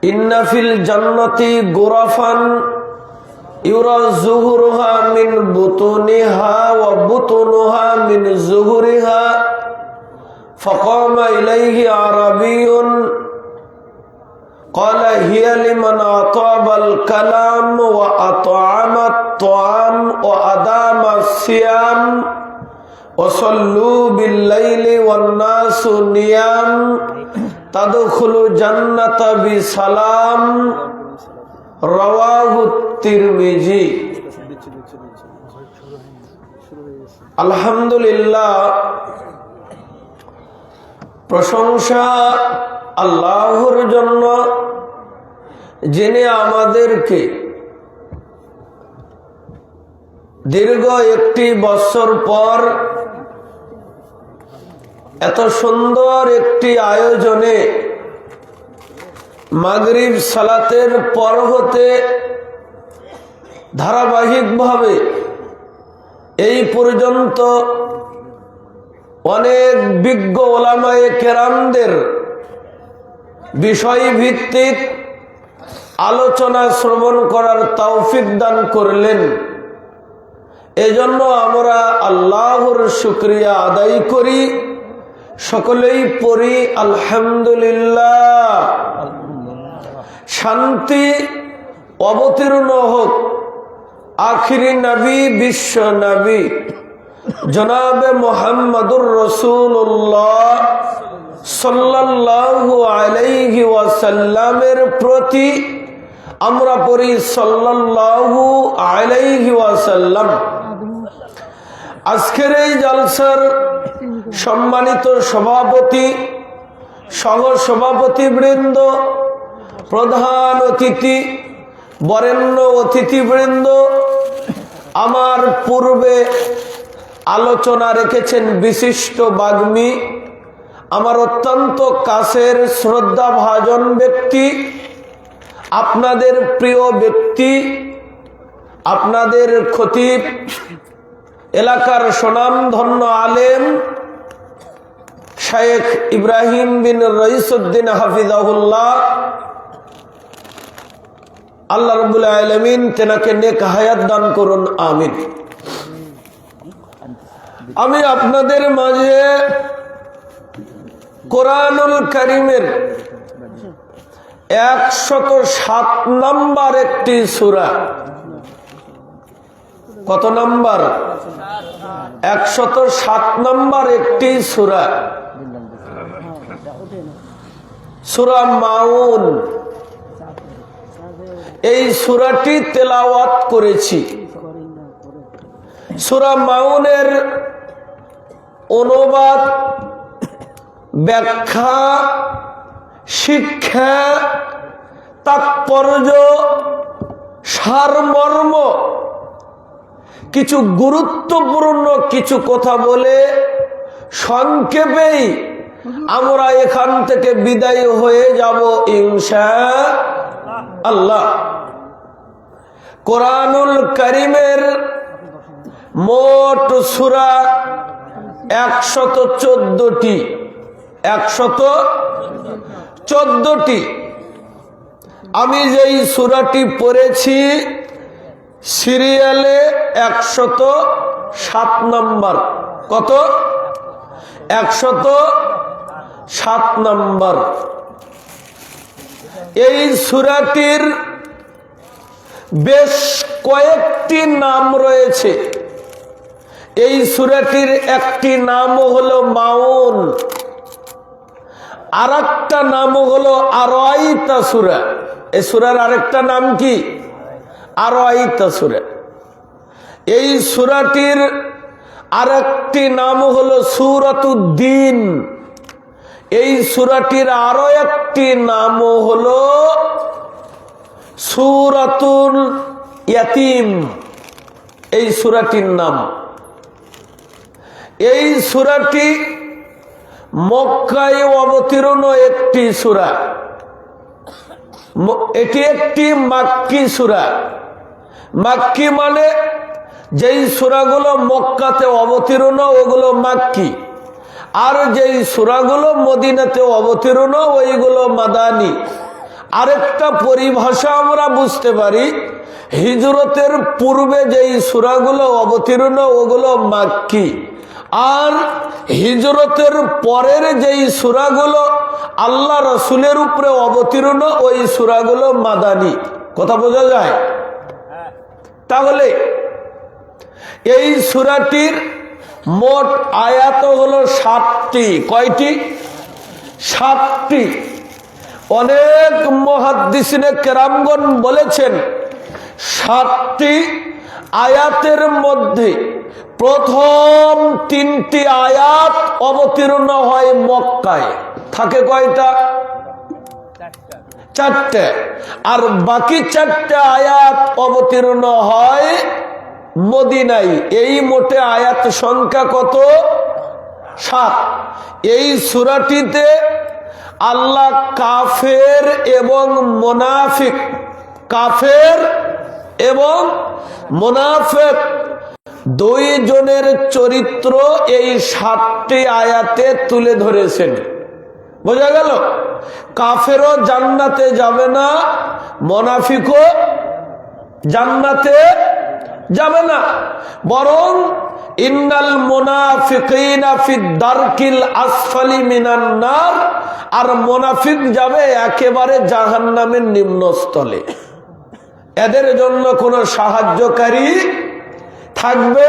ইন্না ফিল জান্নাতি গুরাফান ইউরা যুহুরুহা মিন বুতুনিহা ওয়া বুতুনুহা মিন যুহুরিহা ফাকামা ইলাইহি আরাবিয়ুন قال هي لمن أطاب الكلام وأطعم الطعام وأدام الصيام وصلوا بالليل والناس نيام تدخل جنة بسلام رواه الترمذي আলহামদুলিল্লাহ প্রশংসা আল্লাহর জন্য যিনি আমাদেরকে দীর্ঘ একটি বছর পর এত সুন্দর একটি আয়োজনে মাগরিব সালাতের পর হতে ধারাবাহিকভাবে এই পর্যন্ত অনেক বিজ্ঞ ওলামায়ে কেরামদের বিষয়ভিত্তিক আলোচনা শ্রবণ করার তৌফিক দান করলেন। এজন্য আমরা আল্লাহর শুকরিয়া আদায় করি, সকলেই পড়ি আলহামদুলিল্লাহ। শান্তি অবতীর্ণ হোক আখিরি নবী বিশ্ব নবী জনাবে মুহাম্মদুর রাসূলুল্লাহ সাল্লাল্লাহু আলাইহি ওয়াসাল্লামের প্রতি। আমরা পড়ি সাল্লাল্লাহু আলাইহি ওয়াসাল্লাম। আজকের এই জলসার সম্মানিত সভাপতি, সহ সভাপতিবৃন্দ, প্রধান অতিথি, বরেণ্য অতিথিবৃন্দ, আমার পূর্বে আলোচনা রেখেছেন বিশিষ্ট বাগ্মী, আমার অত্যন্ত কাছের শ্রদ্ধাভাজন ব্যক্তি, আপনাদের প্রিয় ব্যক্তি, আপনাদের খতিব, এলাকার সুনামধন্য আলেম শায়েখ ইব্রাহিম বিন রইসউদ্দিন হাফিজাহুল্লাহ। আল্লাহ রাব্বুল আলামিন তেনাকে নেক হায়াত দান করুন, আমিন। আমি আপনাদের মাঝে কোরআনুল কারীমের 107 নম্বর একটি সূরা। কত নম্বর? 107 নম্বর একটি সূরা, সূরা মাউন। এই সূরাটি তেলাওয়াত করেছি। সূরা মাউনের অনুবাদ, ব্যাখ্যা, শিক্ষা, তাৎপর্য, সারমর্ম, কিছু গুরুত্বপূর্ণ কিছু কথা বলে সংক্ষেপেই আমরা এখান থেকে বিদায় হয়ে যাব ইনশাআল্লাহ। কোরআনুল কারীমের মোট সূরা 114টি। 114টি। আমি যেই সূরাটি পড়েছি সিরিয়ালে 107 নম্বর। কত? 107 নম্বর। এই সূরাটির বেশ কয়েকটি নাম রয়েছে। এই সূরাটির একটি নাম হলো মাউন, আর একটা নাম হলো আরাইতা সূরা। এই সূরার আরেকটা নাম কি? আরাইতা সূরা। এই সূরাটির আরেকটি নাম হলো সূরাতুদ্দীন। এই সূরাটির আরো একটি নাম হলো সূরাতুল ইয়াতীম। এই সূরাটির নাম। এই সূরাটি মক্কায় অবতীর্ণ একটি সূরা। এটি একটি মাক্কি সূরা। মাক্কি মানে যেই সূরাগুলো মক্কাতে অবতীর্ণ ওগুলো মাক্কি, আর যেই সূরাগুলো মদিনাতে অবতীর্ণ ওইগুলো মাদানী। আরেকটা পরিভাষা আমরা বুঝতে পারি, হিজরতের পূর্বে যেই সূরাগুলো অবতীর্ণ ওগুলো মাক্কি, আর হিজরতের পরের যেই সূরাগুলো আল্লাহ রাসূলের উপরে অবতীর্ণ ওই সূরাগুলো মাদানী। কথা বোঝা যায়? তাহলে এই সূরাটির মোট আয়াত হলো 7টি। কয়টি? 7টি। অনেক মুহাদ্দিসিনে কেরামগণ বলেছেন 7টি আয়াতের মধ্যে প্রথম 3টি আয়াত অবতীর্ণ হয় মক্কায়। থাকে কয়টা? 4টে। আর বাকি 4টে আয়াত অবতীর্ণ হয় মদিনায়। এই মোটে আয়াত সংখ্যা কত? 7। এই সূরাটিতে আল্লাহ কাফের এবং মুনাফিক, কাফের এবং মুনাফিক দুই জনের চরিত্র এই 7টি আয়াতে তুলে ধরেছেন। বোঝা গেল? কাফেরও জান্নাতে যাবে না, মুনাফিকও জান্নাতে যাবে না, বরং ইন্নাল মুনাফিকিনা ফিদ দারকিল আসফালি মিনান নার, আর মুনাফিক যাবে একেবারে জাহান্নামের নিম্নস্থলে। এদের জন্য কোনো সাহায্যকারী থাকবে?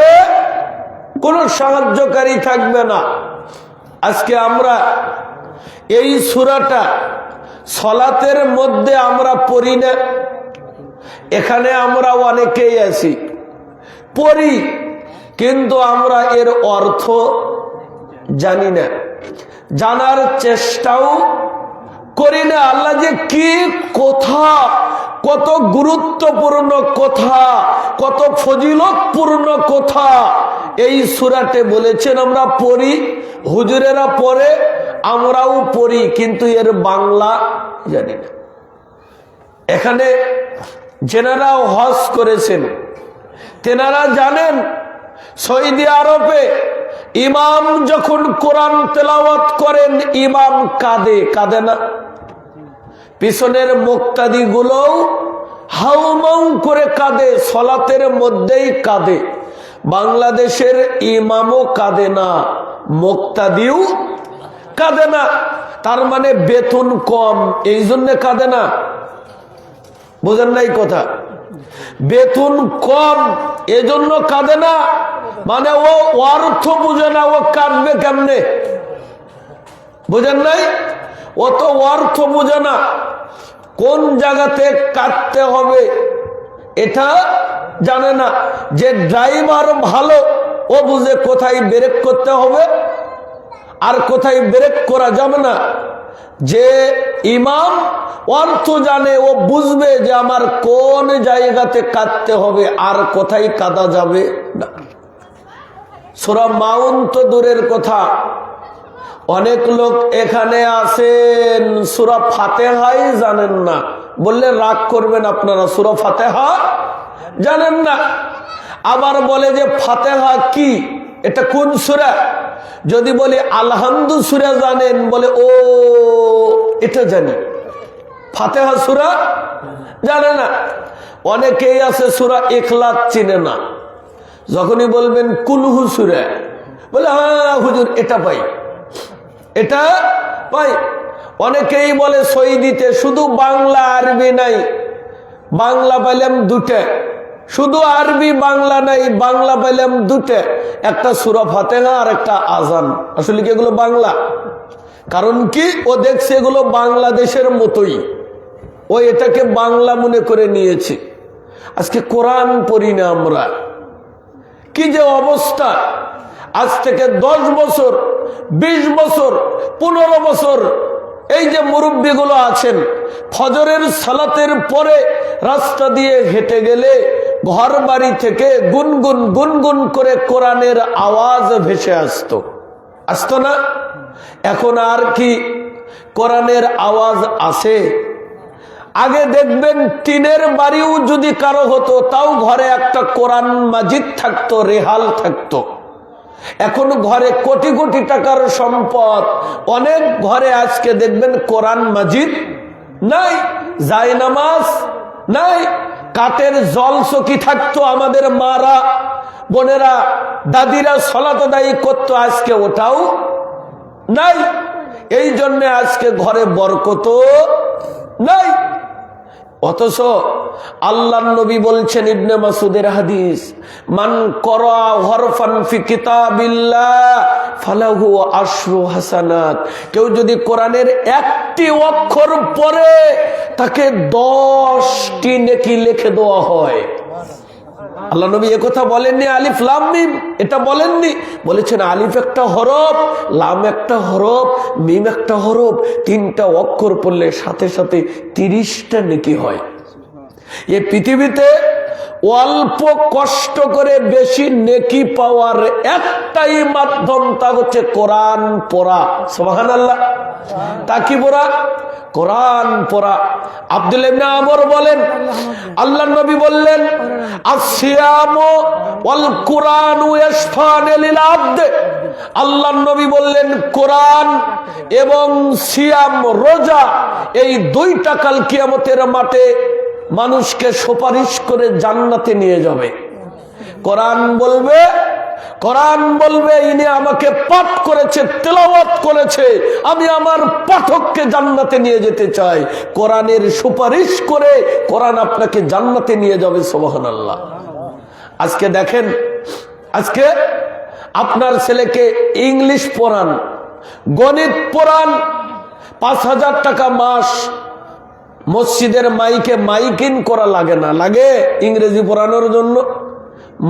কোনো সাহায্যকারী থাকবে না। আজকে আমরা এই সূরাটা সালাতের মধ্যে আমরা পড়ি না। এখানে আমরা অনেকেই আছি পড়ি, কিন্তু আমরা এর অর্থ জানি না, জানার চেষ্টাও করি না। আল্লাহ যে কি কথা, কত গুরুত্বপূর্ণ কথা, কত ফজিলতপূর্ণ কথা এই সূরাতে বলেছেন। আমরা পড়ি, হুজুরেরা পড়ে, আমরাও পড়ি, কিন্তু এর বাংলা জানি না। এখানে যেনারা হজ করেছেন তেনারা জানেন, সৌদি আরবে ইমাম যখন কোরআন তেলাওয়াত করেন ইমাম কাঁদে, কাঁদে না? পিছনের মুক্তাদি গুলোও হাউমাউ করে কাঁদে, সলাতের মধ্যেই কাঁদে। বাংলাদেশের ইমামও কাঁদে না, মুক্তাদিও কাঁদে না। তার মানে বেতন কম, এই জন্য কাঁদে না। বুঝেন নাই কথা? বেতন কম এজন্য কাঁদে না, মানে ও অর্থ বুঝে না, ও কাঁদবে কেমনে? বুঝেন নাই? ও তো অর্থ বুঝে না, কোন জায়গাতে কাটতে হবে এটা জানে না। যে ড্রাইভার ভালো ও বুঝে কোথায় ব্রেক করতে হবে আর কোথায় ব্রেক করা যাবে না। যে ইমাম অর্থ জানে ও বুঝবে যে আমার কোন জায়গাতে কাঁদতে হবে আর কোথায় কাঁদা যাবে না। সূরা মাউন তো দূরের কথা, অনেক লোক এখানে আছেন সূরা ফাতিহাই জানেন না। বললে রাগ করবেন আপনারা, সূরা ফাতিহা জানেন না। আবার বলে যে ফাতিহা কি, এটা কোন সূরা? যদি বলি আলহামদু সূরা জানেন, বলে ও এটা জানি, ফাতিহা সূরা জানে না। অনেকেই আছে সূরা ইখলাস চিনে না। যখনই বলবেন কুলহু সূরা, বলে হ্যাঁ হুজুর এটা পাই, এটা পাই। অনেকেই বলে সৌদিতে শুধু বাংলা আরবি নাই, বাংলা পাইলাম 2টা, শুধু আরবি বাংলা নাই, বাংলা পাইলাম 2টা, একটা সূরা ফাতিহা আর একটা আজান। আসলে কি এগুলো বাংলা? কারণ কি, ও দেখছে এগুলো বাংলাদেশের মতোই, ও এটাকে বাংলা মনে করে নিয়েছে। আজকে কোরআন পড়ি না আমরা, কি যে অবস্থা। আজ থেকে 10 বছর, 20 বছর, 15 বছর এই যে মুরব্বীগুলো আছেন, ফজরের সালাতের পরে রাস্তা দিয়ে হেঁটে গেলে ঘর বাড়ি থেকে গুনগুন গুনগুন করে কোরআনের আওয়াজ ভেসে আসতো, আসতো না? এখন আর কি কোরআনের আওয়াজ আসে? আগে দেখবেন টিনের বাড়িও যদি কারো হতো তাও ঘরে একটা কোরআন মাজিদ থাকতো, রেহাল থাকতো। এখন ঘরে কোটি কোটি টাকার সম্পদ, অনেক ঘরে আজকে দেখবেন কোরআন মাজিদ নাই। যায় নামাজ নাই, কাঠের জলচকি থাকতো, আমাদের মারা বোনেরা দাদিরা সালাত আদায় করতো, আজকে ওটাও নাই। এই জন্য আজকে ঘরে বরকত নাই। অথচ আল্লাহর নবী বলছেন, ইবনে মাসউদের হাদিস, মান করা হরফান ফি কিতাবিল্লাহ ফালাহু আশরু হাসানাত, কেউ যদি কোরআনের একটি অক্ষর পড়ে তাকে 10টি নেকি লিখে দেওয়া হয়। আল্লাহ নবী একথা বলেননি আলিফ লাম মিম, এটা বলেননি, বলেছেন আলিফ একটা হরফ, লাম একটা হরফ, মিম একটা হরফ, 3টা অক্ষর পড়লে সাথে সাথে 30টা নেকি হয়। এই পৃথিবীতে অল্প কষ্ট করে বেশি নেকি পাওয়ার একটাই মাধ্যম, তা হচ্ছে কোরআন পড়া। সুবহানাল্লাহ। তা কি পড়া? কোরআন পড়া। আব্দুল্লাহ ইবনে আমর বলেন, আল্লাহর নবী বললেন, আসিয়ামু ওয়াল কুরআনু ইয়াশফানি লিল আবদ। আল্লাহর নবী বললেন, কোরআন এবং সিয়াম রোজা এই 2টা কাল কিয়ামতের মাঠে মানুষকে সুপারিশ করে জান্নাতে নিয়ে যাবে। কোরআন বলবে ইনি আমাকে পাঠ করেছে, তেলাওয়াত করেছে, আমি আমার পাঠককে জান্নাতে নিয়ে যেতে চাই। কোরআনের সুপারিশ করে কোরআন আপনাকে জান্নাতে নিয়ে যাবে। সুবহানাল্লাহ। আজকে দেখেন, আজকে আপনার ছেলেকে ইংলিশ পড়ান, গণিত পড়ান, 5,000 টাকা মাস। মসজিদের মাইকে মাইকিং করা লাগে না? লাগে ইংরেজি পড়ানোর জন্য।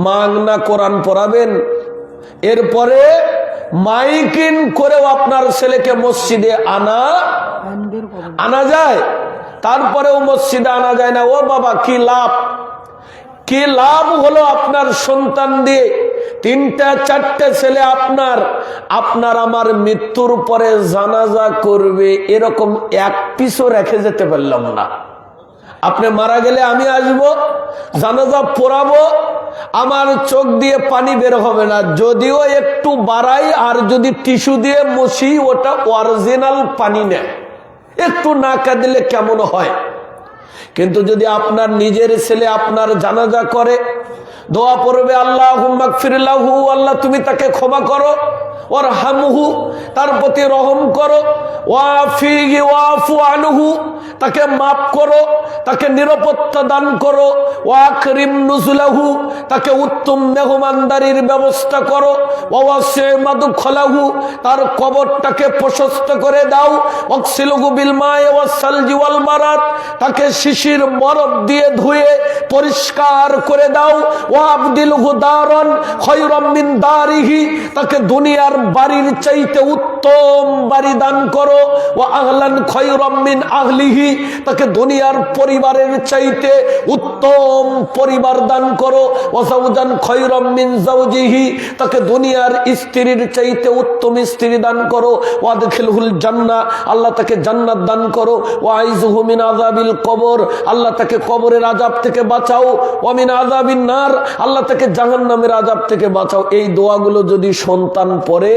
মাগনা কোরআন পড়াবেন, এরপরে মাইকিং করেও আপনার ছেলেকে মসজিদে আনা যায়, তারপরেও মসজিদে আনা যায় না। ও বাবা, কি লাভ, কি লাভ হলো আপনার সন্তান দিয়ে? 3টা 4টে ছেলে আপনার আমার মৃত্যুর পরে জানাজা করবে, এরকম এক পিসও রেখে যেতে পারলাম না। আপনি মারা গেলে আমি আসব, জানাজা পড়াবো, আমার চোখ দিয়ে পানি বের হবে না, যদিও একটু বাড়াই, আর যদি টিস্যু দিয়ে মুছি ওটা অরিজিনাল পানি নেয়, একটু না কাঁদলে কেমন হয়। কিন্তু যদি আপনার নিজের ছেলে আপনার জানাজা করে, দোয়া পড়বে, আল্লাহুম্মা গফির লাহু, আল্লাহ তুমি তাকে ক্ষমা করো, ওয়ারহামহু, তার প্রতি রহম করো, ওয়াফিহি ওয়াফু আনহু, তাকে মাফ করো, তাকে নিরাপত্তা দান করো, ওয়াকরিম নুজুলাহু, তাকে উত্তম মেহমানদারির ব্যবস্থা করো, ওয়াসি মাদখলাহু, তার কবরটাকে প্রশস্ত করে দাও, ওয়াগসিলহু বিল মা'i ওয়াস সালজি ওয়াল বারাদ, তাকে শিশির বরফ দিয়ে ধুয়ে পরিষ্কার করে দাও, ওয়াবদিলহু দারান খায়রাম মিন দারিহি, তাকে দুনিয়ার বাড়ির চাইতে উত্তম বাড়ি দান করো, ওয়া আহলান খায়রাম মিন আহলিহি, তাকে দুনিয়ার পরিবারের চাইতে উত্তম পরিবার দান করো, ওয়া যাওজান খায়রাম মিন যাওজিহি, তাকে দুনিয়ার স্ত্রীর চাইতে উত্তম স্ত্রী দান করো, ওয়া আদখিলহুল জান্নাহ, আল্লাহ তাকে জান্নাত দান করো, ওয়া আইযুহু মিন আযাবিল কবর, আল্লাহ তাকে কবরের আযাব থেকে বাঁচাও, ওয়া মিন আযাবিন নার, আল্লাহ তাকে জাহান্নামের আযাব থেকে বাঁচাও। এই দোয়াগুলো যদি সন্তান পড়ে,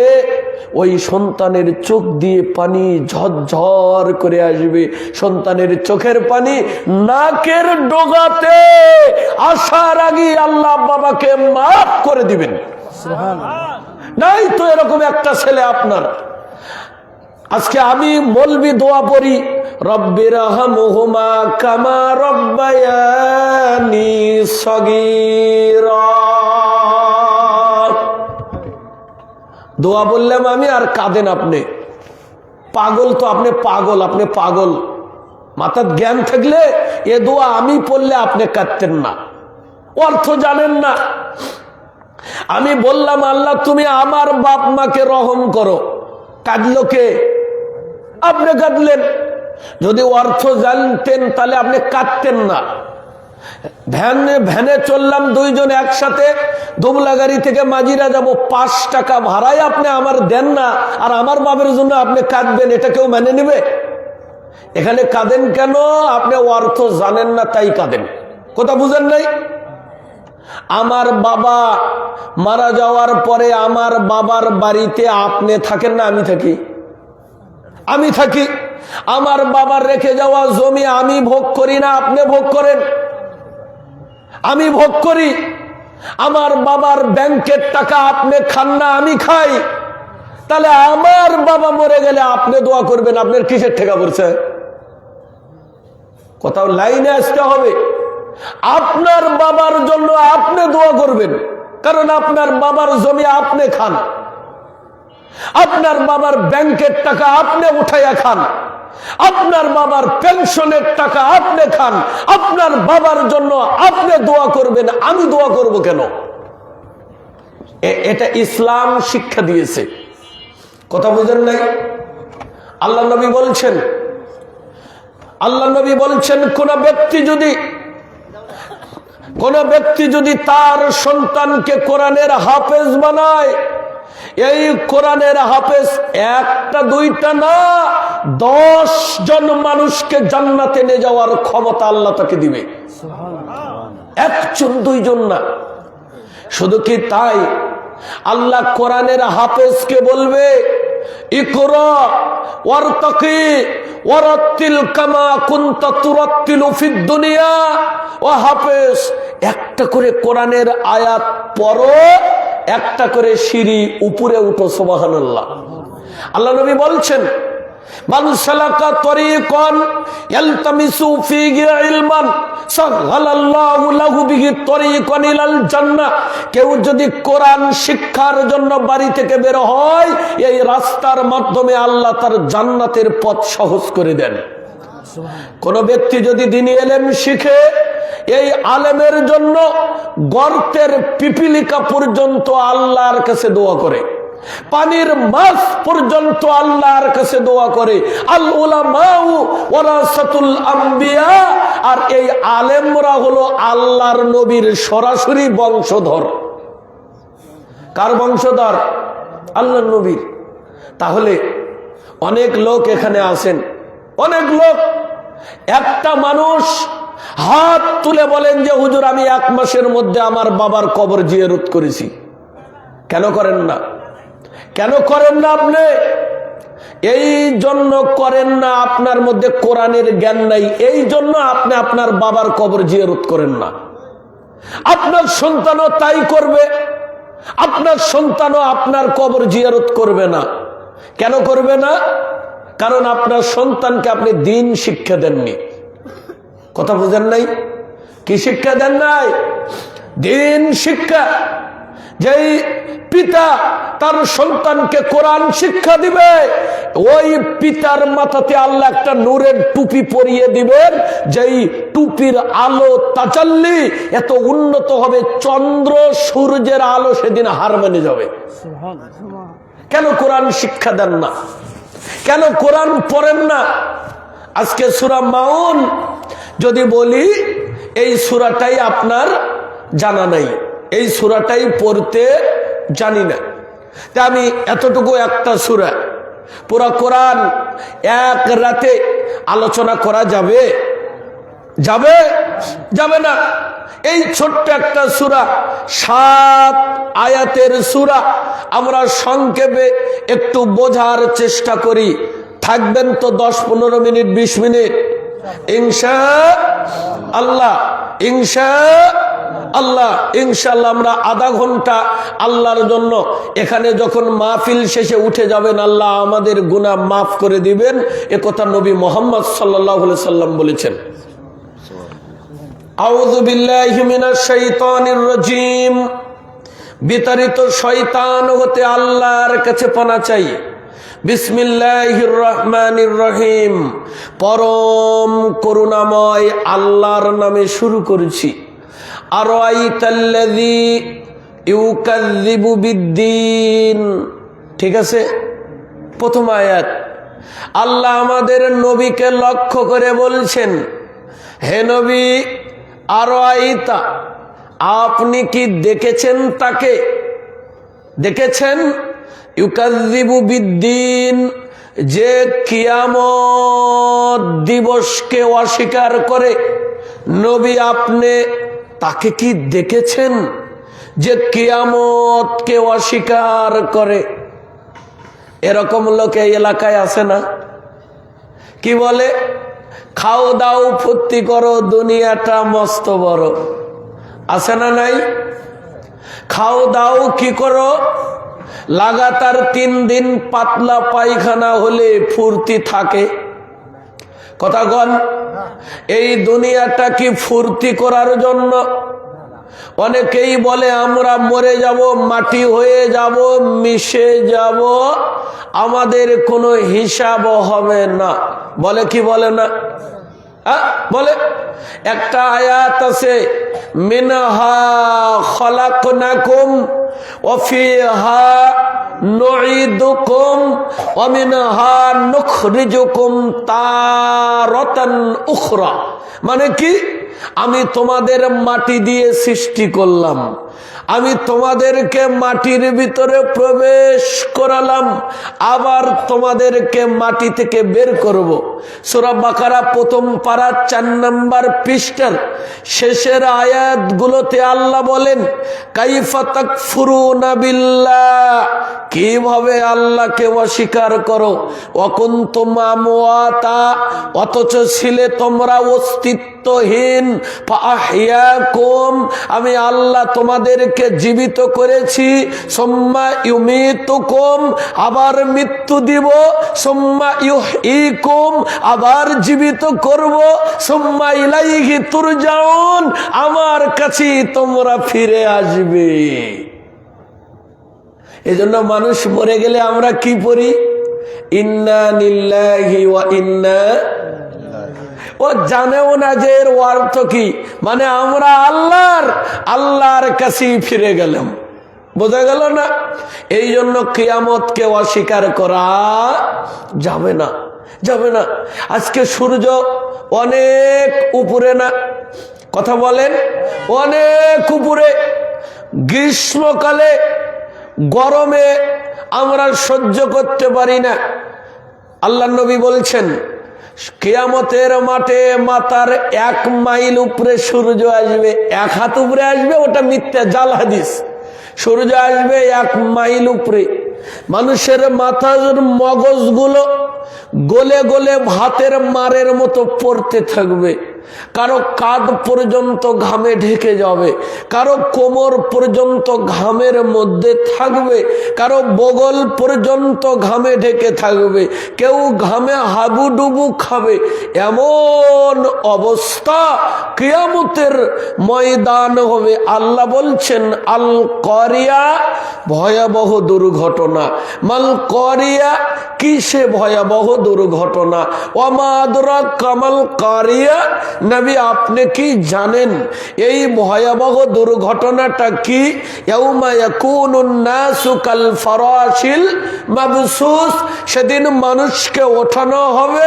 ওই সন্তানের চোখ দিয়ে পানি ঝরঝর করে আসবে। সন্তানের চোখের পানি নাকের ডগাতে আসার আগে আল্লাহ বাবাকে মাফ করে দিবেন। নাই তো এরকম একটা ছেলে আপনার। আজকে আমি মৌলবি দোয়া পড়ি, রব্বির রহমহুমা কামা রব্বায়ানি সগীরা, দোয়া বললাম আমি, আর কাঁদেন আপনি। পাগল তো আপনি, আপনি পাগল। মাথার জ্ঞান থাকলে এ দোয়া আমি পড়লে আপনি কাঁদতেন না, অর্থ জানেন না। আমি বললাম, আল্লাহ তুমি আমার বাপ মাকে রহম করো, কাঁদলো কে? আপনি কাঁদলেন। যদি অর্থ জানতেন তাহলে আপনি কাঁদতেন না। ভ্যানে চললাম, 2 জন একসাথে, দুবলাগাড়ি থেকে মাজিরা যাব, 5 টাকা ভাড়াই আপনি আমার দেন না, আর আমার বাপের জন্য আপনি কাঁদবেন, এটা কেউ মেনে নেবে? এখানে কাঁদেন কেন? আপনি অর্থ জানেন না তাই কাঁদেন। কথা বুঝেন নাই? আমার বাবা মারা যাওয়ার পরে আমার বাবার বাড়িতে আপনি থাকেন না, আমি থাকি। আমার বাবার রেখে যাওয়া জমি আমি ভোগ করি না, আপনি ভোগ করেন? আমি ভোগ করি। আমার বাবার ব্যাংকের টাকা আপনি খান না, আমি খাই। তাহলে আমার বাবা মরে গেলে আপনি দোয়া করবেন, আপনার কিসের ঠেকা পড়ছে? কোথাও লাইনে আসতে হবে। আপনার বাবার জন্য আপনি দোয়া করবেন, কারণ আপনার বাবার জমি আপনি খান, আপনার বাবার ব্যাংকের টাকা আপনি উঠাইয়া খান, আপনার বাবার পেনশনের টাকা আপনি খান, আপনার বাবার জন্য আপনি দোয়া করবেন, আমি দোয়া করব কেন? এটা ইসলাম শিক্ষা দিয়েছে। কথা বুঝেন নাই? আল্লাহ নবী বলছেন, কোন ব্যক্তি যদি তার সন্তানকে কোরআনের হাফেজ বানায়, এই কোরআনের হাফেজ একটা দুইটা না, 10 জন মানুষকে জান্নাতে নিয়ে যাওয়ার ক্ষমতা আল্লাহ তাকে দিবে। একজন দুইজন না। শুধু কি তাই, আল্লাহ কোরআনের হাফেজকে বলবে, ইকরা ওয়ারতাকি ওয়ারাত্তিল কামা কুনতা তুরাত্তিলু ফিদ দুনিয়া। ও হাফেজ, একটা করে কোরআনের আয়াত পড়ো, একটা করে সিঁড়ি উপরে উঠো। সুবহানাল্লাহ। আল্লাহ নবী বলছেন, মান সালাকা তরিকান ইয়ালতামিসু ফীহি ইলমান সাহালাল্লাহু লাহু বিহি তরিকান ইলাল জান্নাহ। কেউ যদি কোরআন শিক্ষার জন্য বাড়ি থেকে বের হয়, এই রাস্তার মাধ্যমে আল্লাহ তার জান্নাতের পথ সহজ করে দেন। কোন ব্যক্তি যদি দ্বীনি ইলম শিখে, এই আলেমের জন্য গর্তের পিপিলিকা পর্যন্ত আল্লাহর কাছে দোয়া করে, পানির মাছ পর্যন্ত আল্লাহর কাছে দোয়া করে। আল উলামাউ ওয়ারাসাতুল আম্বিয়া। আর এই আলেমরা হলো আল্লাহর নবীর সরাসরি বংশধর। কার বংশধর? আল্লাহর নবীর। তাহলে অনেক লোক এখানে আছেন, অনেক লোক, একটা মানুষ হাত তুলে বলেন যে হুজুর আমি 1 মাসের মধ্যে আমার বাবার কবর জিয়ারত করেছি। কেন করেন না? কেন করেন না আপনি? এই জন্য করেন না, আপনার মধ্যে কোরআনের জ্ঞান নাই, এই জন্য আপনি আপনার বাবার কবর জিয়ারত করেন না। আপনার সন্তানও তাই করবে, আপনার সন্তানও আপনার কবর জিয়ারত করবে না। কেন করবে না? কারণ আপনার সন্তানকে আপনি দ্বীন শিক্ষা দেননি। কথা বুঝেন নাই? কি শিক্ষা দেন নাই? দ্বীন শিক্ষা। যেই পিতা তার সন্তানকে কোরআন শিক্ষা দিবে, ওই পিতার মাথাতে আল্লাহ একটা নূরের টুপি পরিয়ে দিবেন, যেই টুপির আলো তাজাল্লি এত উন্নত হবে, চন্দ্র সূর্যের আলো সেদিন হার মেনে যাবে। কেন কোরআন শিক্ষা দেন না? কেন কোরআন পড়েন না? আজকে সূরা মাউন যদি বলি, এই সূরাটাই আপনার জানা নাই, এই সূরাটাই পড়তে জানি না। তা আমি এতটুকু একটা সূরা, পুরা কোরআন এক রাতে আলোচনা করা যাবে? যাবে? যাবে না। এই ছোট্ট একটা সূরা, 7 আয়াতের সূরা, আমরা সংক্ষেপে একটু বোঝার চেষ্টা করি। থাকবেন তো 10-15 মিনিট, 20 মিনিট ইনশাআল্লাহ। ইনশাআল্লাহ, ইনশাআল্লাহ আমরা আধা ঘন্টা আল্লাহর জন্য এখানে যখন মাহফিল শেষে উঠে যাবেন, আল্লাহ আমাদের গুনাহ মাফ করে দিবেন। এ কথা নবী মুহাম্মদ সাল্লাল্লাহু আলাইহি সাল্লাম বলেছেন। আউযু বিল্লাহি মিনাশ শাইতানির রাজীম। বিতাড়িত শয়তান হতে আল্লাহর কাছে পানা চাই। বিসমিল্লাহির রহমানির রহিম। পরম করুণাময় আল্লাহর নামে শুরু করেছি। আরাইতাল্লাযী ইউকাযযিবু বিদ্দীন। ঠিক আছে, প্রথম আয়াত। আল্লাহ আমাদের নবীকে লক্ষ্য করে বলছেন, হে নবী, আরাইতা, আপনি কি দেখেছেন তাকে? দেখেছেন? ইউকাযযিবু বিদ্দীন, যে কিয়ামত দিবসকে অস্বীকার করে। নবী, আপনি তাকে কি দেখেছেন যে কিয়ামতকে অস্বীকার করে? এরকম লোক এই এলাকায় আছে না? কি বলে? খাও দাও ফুর্তি করো, দুনিয়াটা মস্ত বড়। আছে না নাই? খাও দাও কি করো, লাগাতার 3 দিন পাতলা পায়খানা হলে ফুর্তি থাকে? কথা বল। এই দুনিয়াটা কি ফুর্তি করার জন্য? অনেকেই বলে আমরা মরে যাব, মাটি হয়ে যাব, মিশে যাব, আমাদের কোনো হিসাব হবে না। বলে কি বলে না? বলে। একটা আয়াত আছে, মিনহা খলাকনাকুম ওয়া ফিহা নুঈদুকুম ওয়া মিনহা নুখরিজুকুম তারাতান উখরা। মানে কি? আমি তোমাদের মাটি দিয়ে সৃষ্টি করলাম, আমি তোমাদেরকে মাটির ভিতরে প্রবেশ করালাম, আবার তোমাদেরকে মাটি থেকে বের করব। সূরা বাকারা 1ম পারা 4 নম্বর পৃষ্ঠার শেষের আয়াতগুলোতে আল্লাহ বলেন, কাইফা তাকফুরুনা বিল্লাহ, কিভাবে আল্লাহকে অস্বীকার করো, ওয়া কুনতুম আমওয়াতা, অথচ ছিলে তোমরা অস্তিত্বহীন, ফাআহইয়াকুম, আমি আল্লাহ তোমাদেরকে জীবিত করেছি, সুম্মা ইউমিতুকুম, আবার মৃত্যু দিব, সুম্মা ইউহয়িকুম, আবার জীবিত করব, সুম্মা ইলাইহি তুরজাউন, আমার কাছে তোমরা ফিরে আসবে। এজন্য মানুষ মরে গেলে আমরা কি পড়ি? ইন্না লিল্লাহি ওয়া ইন্না, ও জানেও না যে এর অর্থ কি। মানে আমরা আল্লাহর কাছেই ফিরে গেলাম। বোঝা গেল না? এই জন্য কিয়ামতকে অস্বীকার করা যাবে না, যাবে না। আজকে সূর্য অনেক উপরে না? কথা বলেন, অনেক উপরে। গ্রীষ্মকালে গরমে আমরা সহ্য করতে পারি না। আল্লাহ নবী বলছেন, কিয়ামতের মাঠে মাথার 1 মাইল উপরে সূর্য আসবে, 1 হাত উপরে আসবে, ওটা মিথ্যা, জাল হাদিস। সূর্য আসবে 1 মাইল উপরে। মানুষের মাথার মগজগুলো গলে গলে ভাতের মারের মতো পড়তে থাকবে। কারো কাঁধ পর্যন্ত ঘামে ঢেকে যাবে, কারো কোমর পর্যন্ত ঘামের মধ্যে থাকবে, কারো বগল পর্যন্ত ঘামে ঢেকে থাকবে, কেউ ঘামে হাবুডুবু খাবে। এমন অবস্থা কিয়ামতের ময়দান হবে। আল্লাহ বলছেন, আল করিয়া, ভয়াবহ দুর্ঘটনা। মাল করিয়া, কিসে ভয়াবহ দুর্ঘটনা? ওমা আদরাকা কামাল কারিয়া, নবী আপনি কি জানেন এই ভয়াবহ দুর্ঘটনাটা কি? ইয়াউমা ইয়াকুনুন নাসু কাল ফারাশিল মাবসুস, সেদিন মানুষকে ওঠানো হবে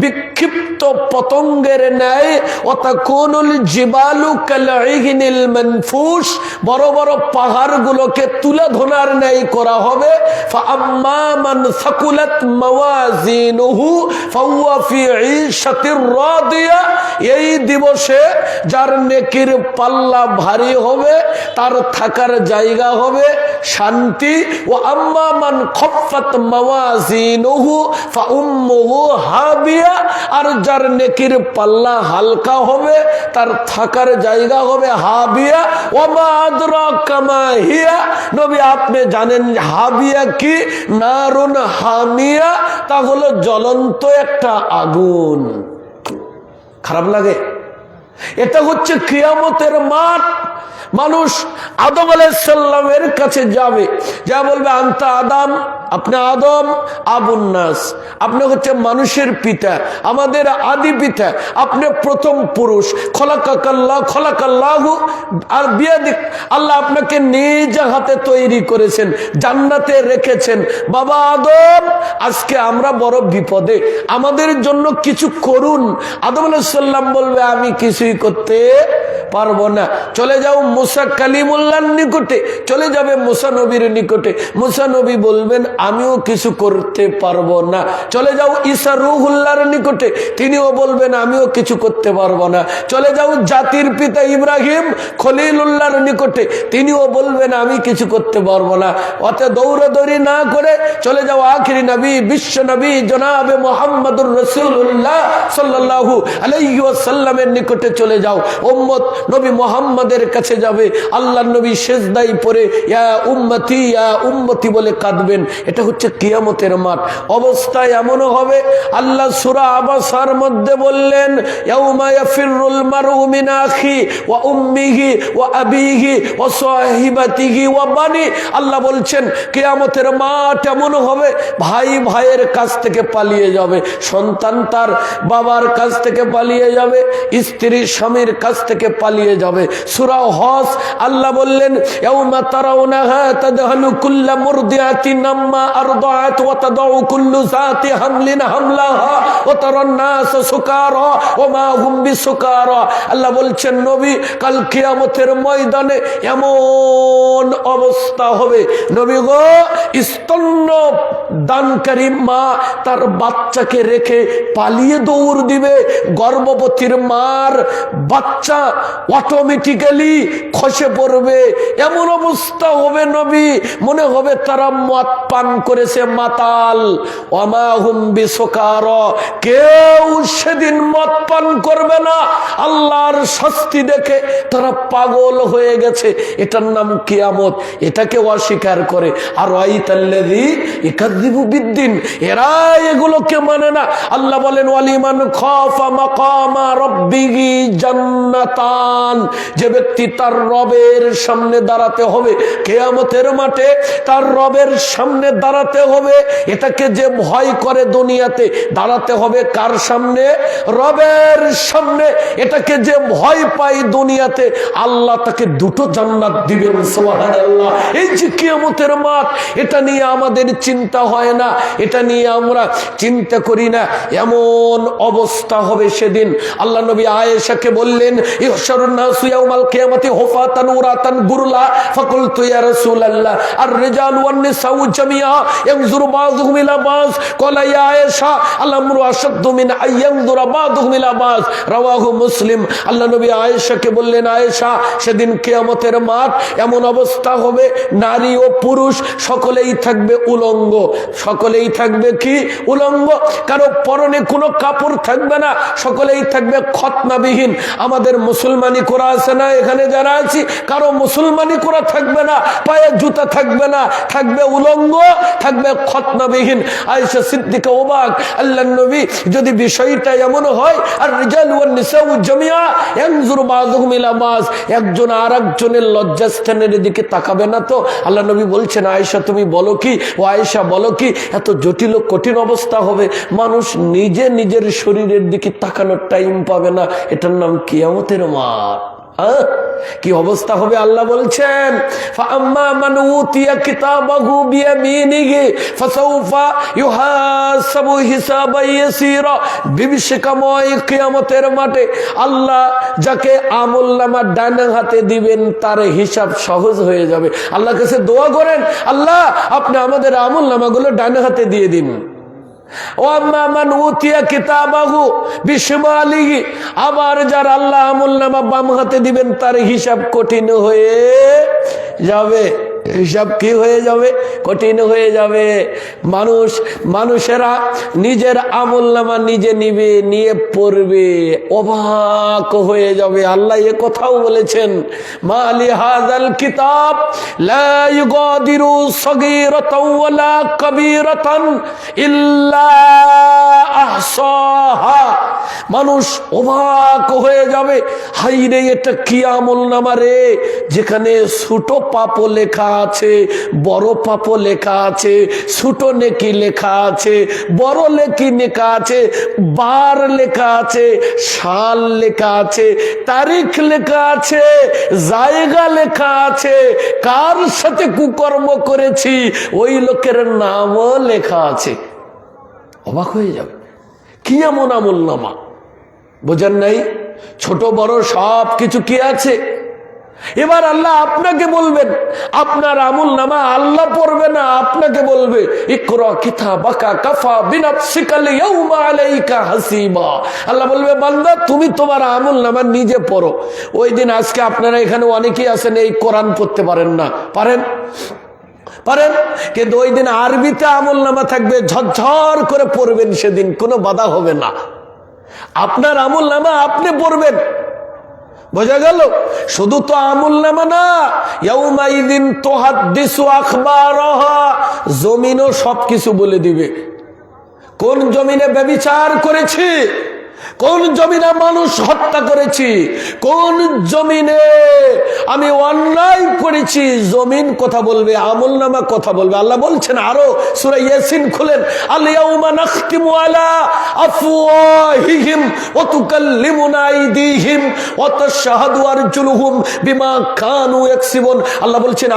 বিক্ষিপ্ত পতঙ্গের ন্যায়। ওয়াতাকুনুল জিবালু কাল ইহিনিল মানফুস, বড় বড় পাহাড়গুলোকে তুলে ধরার ন্যায় করা হবে। ফাআম্মা মান সাকুলাত মাওয়াজিনুহু ফাহুয়া ফি ঈশাতির রাদিয়া, এই দিবসে যার নেকির পাল্লা ভারী হবে তার থাকার জায়গা হবে শান্তি। ও আম্মা মান খাফফাত মাওয়াজিনুহু ফাউম্মুহু হাবিয়া, আর যার নেকির পাল্লা হালকা হবে তার থাকার জায়গা হবে হাবিয়া। ওমা আদরাকা মা হিয়া, নবী আপনি জানেন হাবিয়া কি? নারুন হামিয়া, তা হলো জ্বলন্ত একটা আগুন। খারাপ লাগে? এটা হচ্ছে কিয়ামতের মাঠ। মানুষ আদম আলাইহিস সালামের কাছে যাবে, যা বলবে আনতা আদম, আপনি আদম, আবুন নাস, আপনি হচ্ছে মানুষের পিতা, আমাদের আদি পিতা, আপনি প্রথম পুরুষ। খলাকাল্লাহু আর বিয়াদিক, আল্লাহ আপনাকে নিজ হাতে তৈরি করেছেন, জান্নাতে রেখেছেন। বাবা আদম, আজকে আমরা বড় বিপদে, আমাদের জন্য কিছু করুন। আদম আলাইহিস সালাম বলবে আমি কিছুই করতে পারবো না। চলে যাও মুসা কালিমুল্লাহর নিকটে, চলে যাবে মুসা নবীর নিকটে। মুসা নবী বলবেন আমিও কিছু করতে পারবো না। চলে যাও ঈসা রূহুল্লাহর নিকটে, তিনিও বলবেন আমিও কিছু করতে পারবো না। চলে যাও জাতির পিতা ইব্রাহিম খলিলুল্লাহর নিকটে, তিনিও বলবেন আমি কিছু করতে পারবো না। অতএব দৌড়াদৌড়ি না করে চলে যাও আখিরি নবী, বিশ্ব নবী জনাবে মুহাম্মদুর রাসূলুল্লাহ সাল্লাল্লাহু আলাইহি ওয়াসাল্লামের নিকটে চলে যাও। উম্মত নবী মুহাম্মদের কাছে যাবে, আল্লাহর নবী সিজদায় পড়ে ইয়া উম্মতি বলে কাঁদবেন। এটা হচ্ছে কিয়ামতের মাঠ। অবস্থায় এমনও হবে, আল্লাহ সূরা আবাসার মধ্যে বললেন ইয়াউমা ইয়াফিরুল মারউ মিন আখি ওয়া উম্মিহি ওয়া আবিহি ওয়া সাহিবাতিহি ওয়া বানি। আল্লাহ বলছেন কিয়ামতের মাঠ এমন হবে, ভাই ভাইয়ের কাছ থেকে পালিয়ে যাবে, সন্তান তার বাবার কাছ থেকে পালিয়ে যাবে, স্ত্রী স্বামীর কাছ থেকে পালিয়ে যাবে। সূরা হজ আল্লাহ বললেন ইয়াউমা তারাউনাহা তাদহালু কুল্লু মুরদিআতিন আম্মা আরদাআত ওয়া তাদউ কুল্লু যাতি হামলিন হামলাহা ওয়া তারান নাস সুকারা ওয়া মা হুম বিসুকারা। আল্লাহ বলছেন নবী কাল কিয়ামতের ময়দানে এমন অবস্থা হবে, নবী গো স্তন্য দানকারী মা তার বাচ্চাকে রেখে পালিয়ে দৌড় দিবে। গর্ভবতীর মার বাচ্চা অটোমেটিক্যালি খসে পড়বে। এমন অবস্থা হবে নবী, মনে হবে তারা মদ পান করেছে, মাতাল। ওমা হুম বিসুকারা, কেউ সেদিন মদ পান করবে না। আল্লাহর শাস্তি দেখে তারা পাগল হয়ে গেছে। এটার নাম কিয়ামত। এটাকে অস্বীকার করে। আর ওয়াইতাল্লাযী ইকাযযিবু বিদ্দিন, এরা এগুলোকে মানে না। আল্লাহ বলেন ওয়ালিমান খাফা মাকামা রাব্বিহি জান্নাতান, যে ব্যক্তি তার রবের সামনে দাঁড়াতে হবে কিয়ামতের মাঠে, তার রবের সামনে দাঁড়াতে হবে। এটাকে যে ভয় করে দুনিয়াতে, দাঁড়াতে হবে কার সামনে? রবের সামনে। এটাকে যে ভয় পায় দুনিয়াতে, আল্লাহ তাকে দুটো জান্নাত দিবেন। সুবহানাল্লাহ। এই যে কিয়ামতের মাঠ, এটা নিয়ে আমাদের চিন্তা হয় না, এটা নিয়ে আমরা চিন্তা করি না। এমন অবস্থা হবে সেদিন। আল্লাহ নবী আয়েশাকে বললেন ইহশারুন নাসু ইয়াউমাল কিয়ামাতি হুফাতান উরাতান গুরলা ফাকুলতু ইয়া রাসূলুল্লাহ আর রিজালু ওয়ান নিসাউ জামিআ ইয়ানজুরু বাযুহুম ইলা বায ক্বালা ইয়া আয়েশা আল আমরু আশাদ্দু মিন আইয়ানজুরা বাযুহুম ইলা বায রাওয়াহু মুসলিম। আল্লাহ নবী আয়েশাকে বললেন আয়েশা, সেদিন কিয়ামতের মাঠ এমন অবস্থা হবে, নারী ও পুরুষ সকলেই থাকবে উলঙ্গ। সকলেই থাকবে কি? উলঙ্গ। কারো পরনে কোনো কাপড় থাকবে না, সকলেই থাকবে খতনাবিহীন। আমাদের মুসলমানি করা আছে না এখানে যারা আছি, কারো মুসলমানি করা থাকবে না, পায়ে জুতা থাকবে না, থাকবে উলঙ্গ, থাকবে খতনাবিহীন। আয়েশা সিদ্দিকা অবাক, আল্লাহর নবী যদি বিষয়টা এমন হয়, আর রিজাল ওয়ান নিসাউ জামিআ ইয়ানজুরু বাযুহুম ইলা বায, একজন আরেকজনের লজ্জাস্থানের দিকে তাকাবে না তো? আল্লাহ নবী বলছেন আয়েশা তুমি বলো কি, ও আয়েশা বলো কি, এত জটিল কঠিন অবস্থা হবে, মানুষ নিজে নিজের শরীরের দিকে তাকানোর টাইম পাবে না। এটার নাম কিয়ামতের মাঠ। কি অবস্থা হবে আল্লাহ বলছেন ফাআম্মা মান উতিয়া কিতাবাহু বিয়ামিনিহি ফাসাউফা ইউহাসাবু হিসাবান ইয়াসীরা। বিভীষিকাময় কিয়ামতের মাঠে আল্লাহ যাকে আমলনামা ডান হাতে দিবেন তার হিসাব সহজ হয়ে যাবে। আল্লাহর কাছে দোয়া করেন, আল্লাহ আপনি আমাদের আমলনামাগুলো ডান হাতে দিয়ে দিন। আবার যার আল্লাহ আমলনামা বাম হাতে দিবেন তার হিসাব কঠিন হয়ে যাবে। হিসাব কি হয়ে যাবে? কঠিন হয়ে যাবে। মানুষেরা নিজের আমলনামা নিজে নিবে, নিয়ে পড়বে, অবাক হয়ে যাবে। আল্লাহ এ কথাও বলেছেন মালি হাযাল কিতাব লা ইউগাদিরু সগীরাতাও ওয়ালা কবীরাতান ইল্লা আহসাহা। মানুষ অবাক হয়ে যাবে, হাই রে এটা কি আমলনামা রে, যেখানে ছোট পাপও লেখা আছে, বড় পাপও লেখা আছে, ছোট নেকি লেখা আছে, বড় নেকি লেখা আছে, বার লেখা আছে, সাল লেখা আছে, তারিখ লেখা আছে, জায়গা লেখা আছে, কার সাথে কুকর্ম করেছি ওই লোকের নামও লেখা আছে। অবাক হয়ে যাবে, কি এমন আমলনামা বোঝেন নাই? ছোট বড় সব কিছু কি আছে। এবার আল্লাহ আপনাকে বলবেন, আপনার আমল নামা আল্লাহ পড়বে না, আপনাকে বলবে ইকরা কিতাবাকা কাফা বিনাফসিকা ইয়াউমা আলাইকা হাসিবা। আল্লাহ বলবে বান্দা তুমি তোমার আমল নামা নিজে পড়ো। ওই দিন আজকে আপনারা এখানে অনেকেই আছেন এই কোরআন পড়তে পারেন না, পারেন পারেন, কিন্তু ওই দিন আরবিতে আমল নামা থাকবে, ঝরঝর করে পড়বেন, সেদিন কোনো বাধা হবে না। আপনার আমল নামা আপনি পড়বেন, বোঝা গেল? শুধু তো আমল নামা না, ইয়াউমাইদিন তুহাদ্দিসু আখবারাহা, জমিনও সবকিছু বলে দিবে। কোন জমিনে ব্যভিচার করেছি, কোন জমিনে মানুষ হত্যা করেছি, কোন জমিনে আমি অন্যায় করেছি, জমিন কথা বলবে, আমল নামা কথা বলবে। আল্লাহ বলছেন আরো সূরা ইয়াসিন খুলেন, আল ইয়াউমা নাখতিমু আলা আফওয়াহিহিম ওয়া তুকাল্লিমুনা আইদিহিম ওয়া তাশহাদু আরজুলুহুম বিমা কানু ইয়াকসিবুন। আল্লাহ বলছেন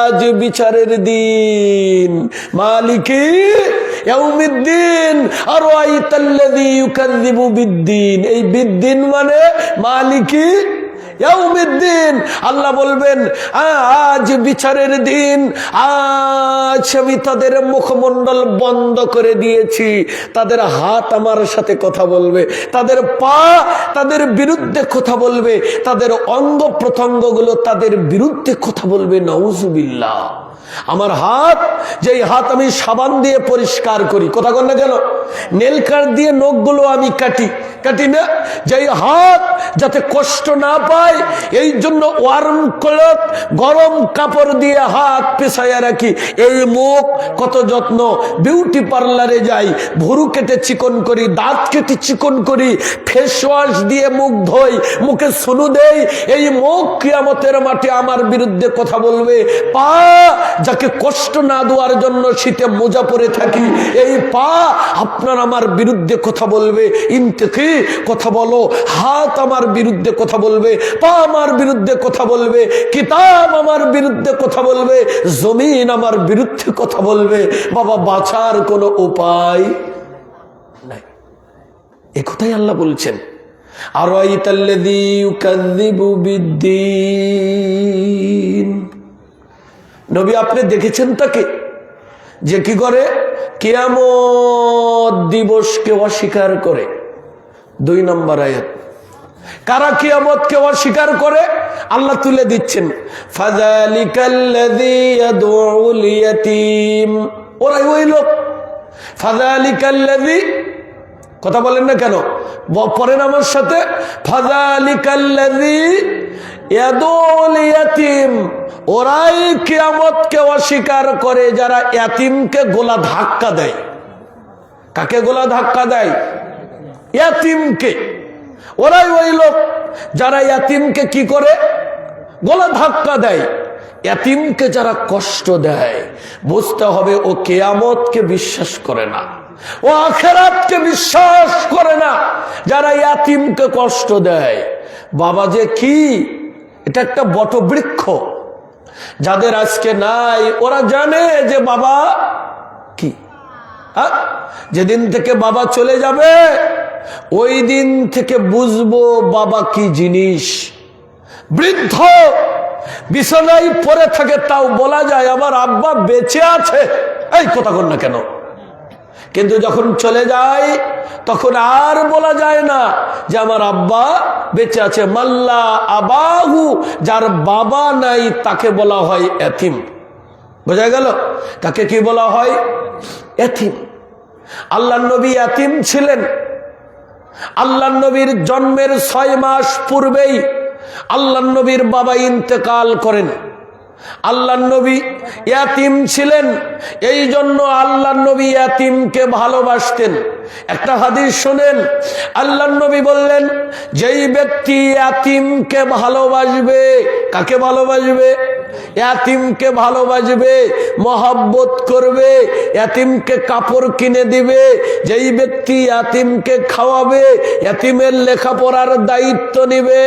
আজ বিচারের দিন, মালিকি ইয়াউমিদ্দিন আরাইতাল্লাযী ইউকাযযিবু বিদ্দিন। এই বিদ্দিন মানে মালিকি ইয়াউমিদ্দিন। আল্লাহ বলবেন আজ বিচারের দিন, আজ আমি তাদের মুখমণ্ডল বন্ধ করে দিয়েছি, তাদের হাত আমার সাথে কথা বলবে, তাদের পা তাদের বিরুদ্ধে কথা বলবে, তাদের অঙ্গ প্রত্যঙ্গগুলো তাদের বিরুদ্ধে কথা বলবে। নাউজুবিল্লাহ। আমার হাত, যেই হাত আমি সাবান দিয়ে পরিষ্কার করি, কথা কন না কেন, নেল কাট দিয়ে নখগুলো আমি কাটি না, যেই হাত যাতে কষ্ট না পায় এই জন্য ওয়ার্ম ক্লথ, গরম কাপড় দিয়ে হাত পেছাইয়া রাখি। এই মুখ কত যত্ন, বিউটি পার্লারে যাই, ভুরু কেটে চিকন করি, দাঁত কেটে চিকন করি, ফেস ওয়াশ দিয়ে মুখ ধোই, মুখে সুনু দেই। এই মুখ কিয়ামতের মাঠে আমার বিরুদ্ধে কথা বলবে। পা, যাকে কষ্ট না দেওয়ার জন্য শীতে মোজা পরে থাকি, এই পা আপনার আমার বিরুদ্ধে কথা বলবে। ইনতেকি কথা বলো, হাত আমার বিরুদ্ধে কথা বলবে, পা আমার বিরুদ্ধে কথা বলবে, কিতাব আমার বিরুদ্ধে কথা বলবে, জমিন আমার বিরুদ্ধে কথা বলবে। বাবা, বাঁচার কোনো উপায় নাই। এ কথাই আল্লাহ বলছেন, আরাইতাল্লাযী ইউকাযযিবু বিদ্দিন। নবী আপনি দেখেছেন তাকে যে কি করে, কিয়ামত দিবসকে অস্বীকার করে। 2 নম্বর আয়াত, কারা কিয়ামতকে অস্বীকার করে আল্লাহ তুলে দিচ্ছেন, ফাযালিকাল্লাযী ইয়াদউল ইয়াতীম। ওরাই ওই লোক, ফাযালিকাল্লাযী, কথা বলেন না কেন, পড়েন আমার সাথে, ফাযালিকাল্লাযী ইয়াদউল ইয়াতীম। ওরাই কিয়ামতকে অস্বীকার করে যারা ইয়াতীমকে গোলা ধাক্কা দেয়। কাকে গোলা ধাক্কা দেয়? ইয়াতীমকে। ওরাই ওই লোক যারা ইয়াতীমকে কি করে, গোলা ধাক্কা দেয়। ইয়াতীমকে যারা কষ্ট দেয়, বুঝতে হবে ও কিয়ামতকে বিশ্বাস করে না, ও আখিরাতকে বিশ্বাস করে না। যারা ইয়াতীমকে কষ্ট দেয়, বাবা যে কি, এটা একটা বটবৃক্ষ। যাদের আজকে নাই ওরা জানে যে বাবা কি। যেদিন থেকে বাবা চলে যাবে ওই দিন থেকে বুঝবো বাবা কি জিনিস। বৃদ্ধ বিছানায় পড়ে থাকে, তাও বলা যায় আমার আব্বা বেঁচে আছে, এই কথা কন না কেন। কিন্তু যখন চলে যায় তখন আর বলা যায় না যে আমার আব্বা বেঁচে আছে। মাল্লা আবাহু, যার বাবা নাই তাকে বলা হয় এতিম। বোঝা গেল? তাকে কি বলা হয়? এতিম। আল্লাহর নবী এতিম ছিলেন। আল্লাহর নবীর জন্মের 6 মাস পূর্বেই আল্লাহর নবীর বাবা ইন্তেকাল করেন। আল্লাহর নবী ইয়াতীম ছিলেন, এই জন্য আল্লাহর নবী ইয়াতীমকে ভালোবাসতেন। একটা হাদিস শুনেন, আল্লাহর নবী বললেন যেই ব্যক্তি ইয়াতীমকে ভালোবাসবে, কাকে ভালোবাসবে? ইয়াতীমকে ভালোবাসবে, মহব্বত করবে, ইয়াতীমকে কাপড় কিনে দিবে, যেই ব্যক্তি ইয়াতীমকে খাওয়াবে, ইয়াতীমের লেখাপড়ার দায়িত্ব নিবে,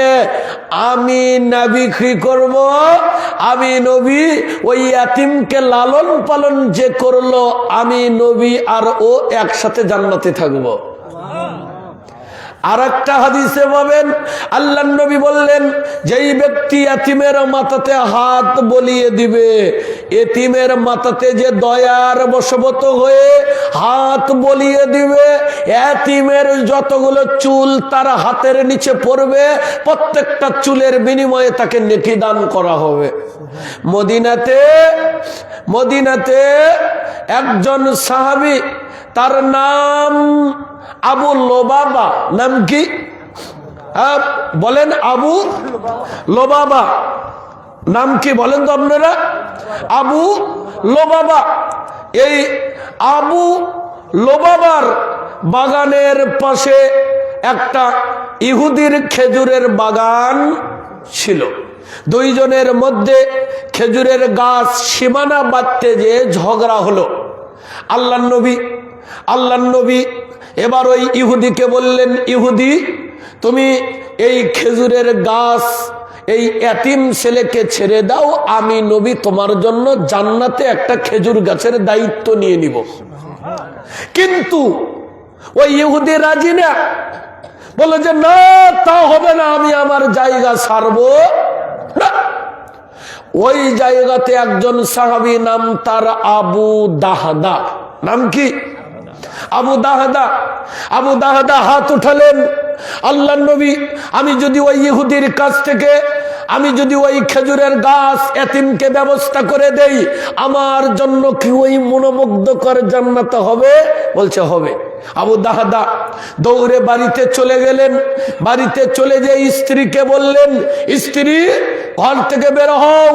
আমি নবী কি করব? আমি নবী ওই ইয়াতীমকে লালন পালন যে করলো, আমি নবী আর ও একসাথে জান্নাতে থাকবো। আর একটা হাদিসে পাবেন আল্লাহর নবী বললেন, যেই ব্যক্তি এতিমের মাথাতে হাত বলিয়ে দিবে, এতিমের মাথাতে যে দয়ার বশবর্ত হয়ে হাত বলিয়ে দিবে, এতিমের যতগুলো চুল তার হাতের নিচে পড়বে, প্রত্যেকটা চুলের বিনিময়ে তাকে নেকি দান করা হবে। মদিনাতে একজন সাহাবী, তার নাম আবু লোবাবা। নাম কি? বলেন, আবু লোবাবা। নাম কি বলেন তো আপনারা? আবু লোবাবা। এই আবু লোবাবার বাগানের পাশে একটা ইহুদির খেজুরের বাগান ছিল। দুইজনের মধ্যে খেজুরের গাছ সীমানা বাঁধতে যে ঝগড়া হলো। আল্লাহর নবী এবার ওই ইহুদিকে বললেন, ইহুদি, তুমি এই খেজুরের গাছ, এই এতিম ছেলেকে ছেড়ে দাও, আমি নবী তোমার জন্য জান্নাতে একটা খেজুর গাছের দায়িত্ব নিয়ে নিব। কিন্তু ওই ইহুদি রাজি না, বলে যে না, তা হবে না, আমি আমার জায়গা ছাড়বো না। ওই জায়গাতে একজন সাহাবী, নাম তার আবু দাহদা। নাম কি? আবু দাহদা হাত উঠালেন, আল্লাহর নবী, আমি যদি ওই ইহুদির কাছ থেকে আমি যদি ওই খেজুরের গাছ এতিমকে ব্যবস্থা করে দেই, আমার জন্য কি ওই মনোমুগ্ধকর জান্নাত হবে? বলছে হবে। আবু দাহদা দৌড়ে বাড়িতে চলে গেলেন। বাড়িতে চলে যেয়ে স্ত্রীকে বললেন, স্ত্রী, ঘর থেকে বের হও।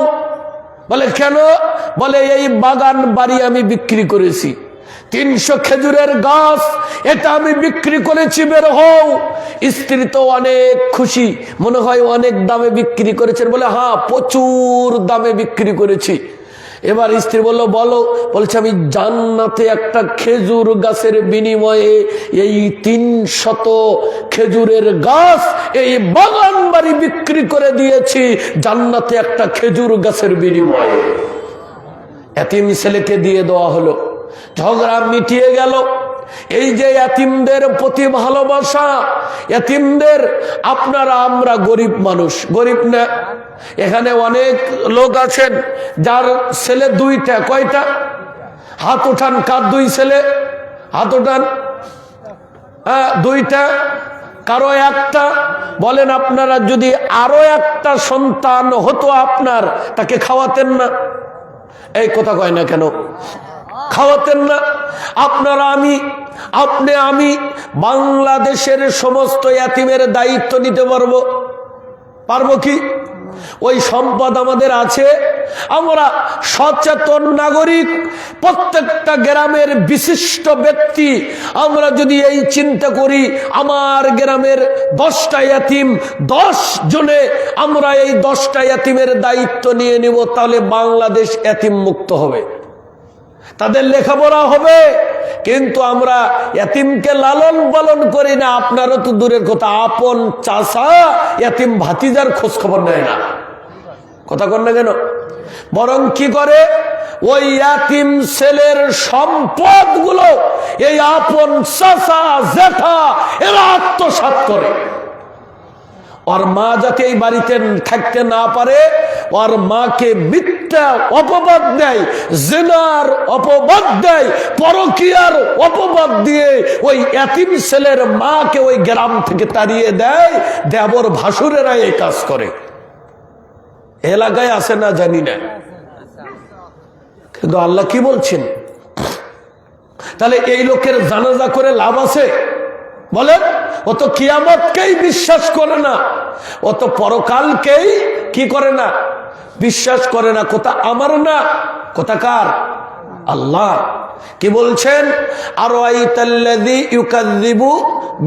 বলে কেন? বলে এই বাগান বাড়ি আমি বিক্রি করেছি, 300 খেজুরের গাছ, এটা আমি বিক্রি করেছি, বের হও। স্ত্রী তো অনেক খুশি, মনে হয় অনেক দামে বিক্রি করেছেন। বলে হ্যাঁ, প্রচুর দামে বিক্রি করেছি। এবার স্ত্রী বললো, বলো। বলছে, আমি জান্নাতে একটা খেজুর গাছের বিনিময়ে এই 300 খেজুরের গাছ, এই বাগান বাড়ি বিক্রি করে দিয়েছি জান্নাতে একটা খেজুর গাছের বিনিময়ে। এতিম ছেলেকে দিয়ে দেওয়া হলো, ঝগড়া মিটিয়ে গেল। এই যে এতিমদের প্রতি ভালোবাসা, এতিমদের, আপনারা, আমরা গরিব মানুষ, গরিব না? এখানে অনেক লোক আছেন যার ছেলে 2টা। কয়টা? হাত উঠান। কার 2 ছেলে? হাত উঠান। 2টা। কারো 1টা? বলেন, আপনারা যদি আরো একটা সন্তান হতো আপনার, তাকে খাওয়াতেন না? এই কথা কয় না কেন? খাওয়াতেন না? আপনারা, আমি বাংলাদেশের সমস্ত এতিমের দায়িত্ব নিতে পারবো কি? ওই সম্পদ আমাদের আছে। আমরা সচেতন নাগরিক, প্রত্যেকটা গ্রামের বিশিষ্ট ব্যক্তি, আমরা যদি এই চিন্তা করি, আমার গ্রামের 10টা এতিম, 10 জনে আমরা এই 10টা এতিমের দায়িত্ব নিয়ে নিব, তাহলে বাংলাদেশ এতিম মুক্ত হবে, তাদের লেখাপড়া হবে। কিন্তু আমরা এতিমকে লালন পালন করি না। আপনারও তো দূরের কথা, আপন চাচা এতিম ভাতিজার খোঁজ খবর নেয় না। কথা কন না কেন? বরং কি করে, ওই এতিম ছেলের সম্পদ গুলো এই আপন চাচা জেঠা এরা আত্মসাৎ করে। ওর মা যাতে এই বাড়িতে থাকতে না পারে, ওর মাকে মিথ্যা অপবাদ দেয়, জিনার অপবাদ দেয়, পরকীয়ার অপবাদ দিয়ে ওই এতিম ছেলের মাকে ওই গ্রাম থেকে তাড়িয়ে দেয়। দেবর ভাসুরেরা এই কাজ করে। এলাকায় আছে না জানি না, কিন্তু আল্লাহ কি বলছেন? তাহলে এই লোকের জানাজা করে লাভ আছে? বলেন, ও তো কিয়ামতকেই বিশ্বাস করে না, ও তো পরকালকেই কি করে না? বিশ্বাস করে না। কথা আমার না, কথা কার? আল্লাহ। কি বলছেন? আরাইতাল্লাযী ইউকাযযিবু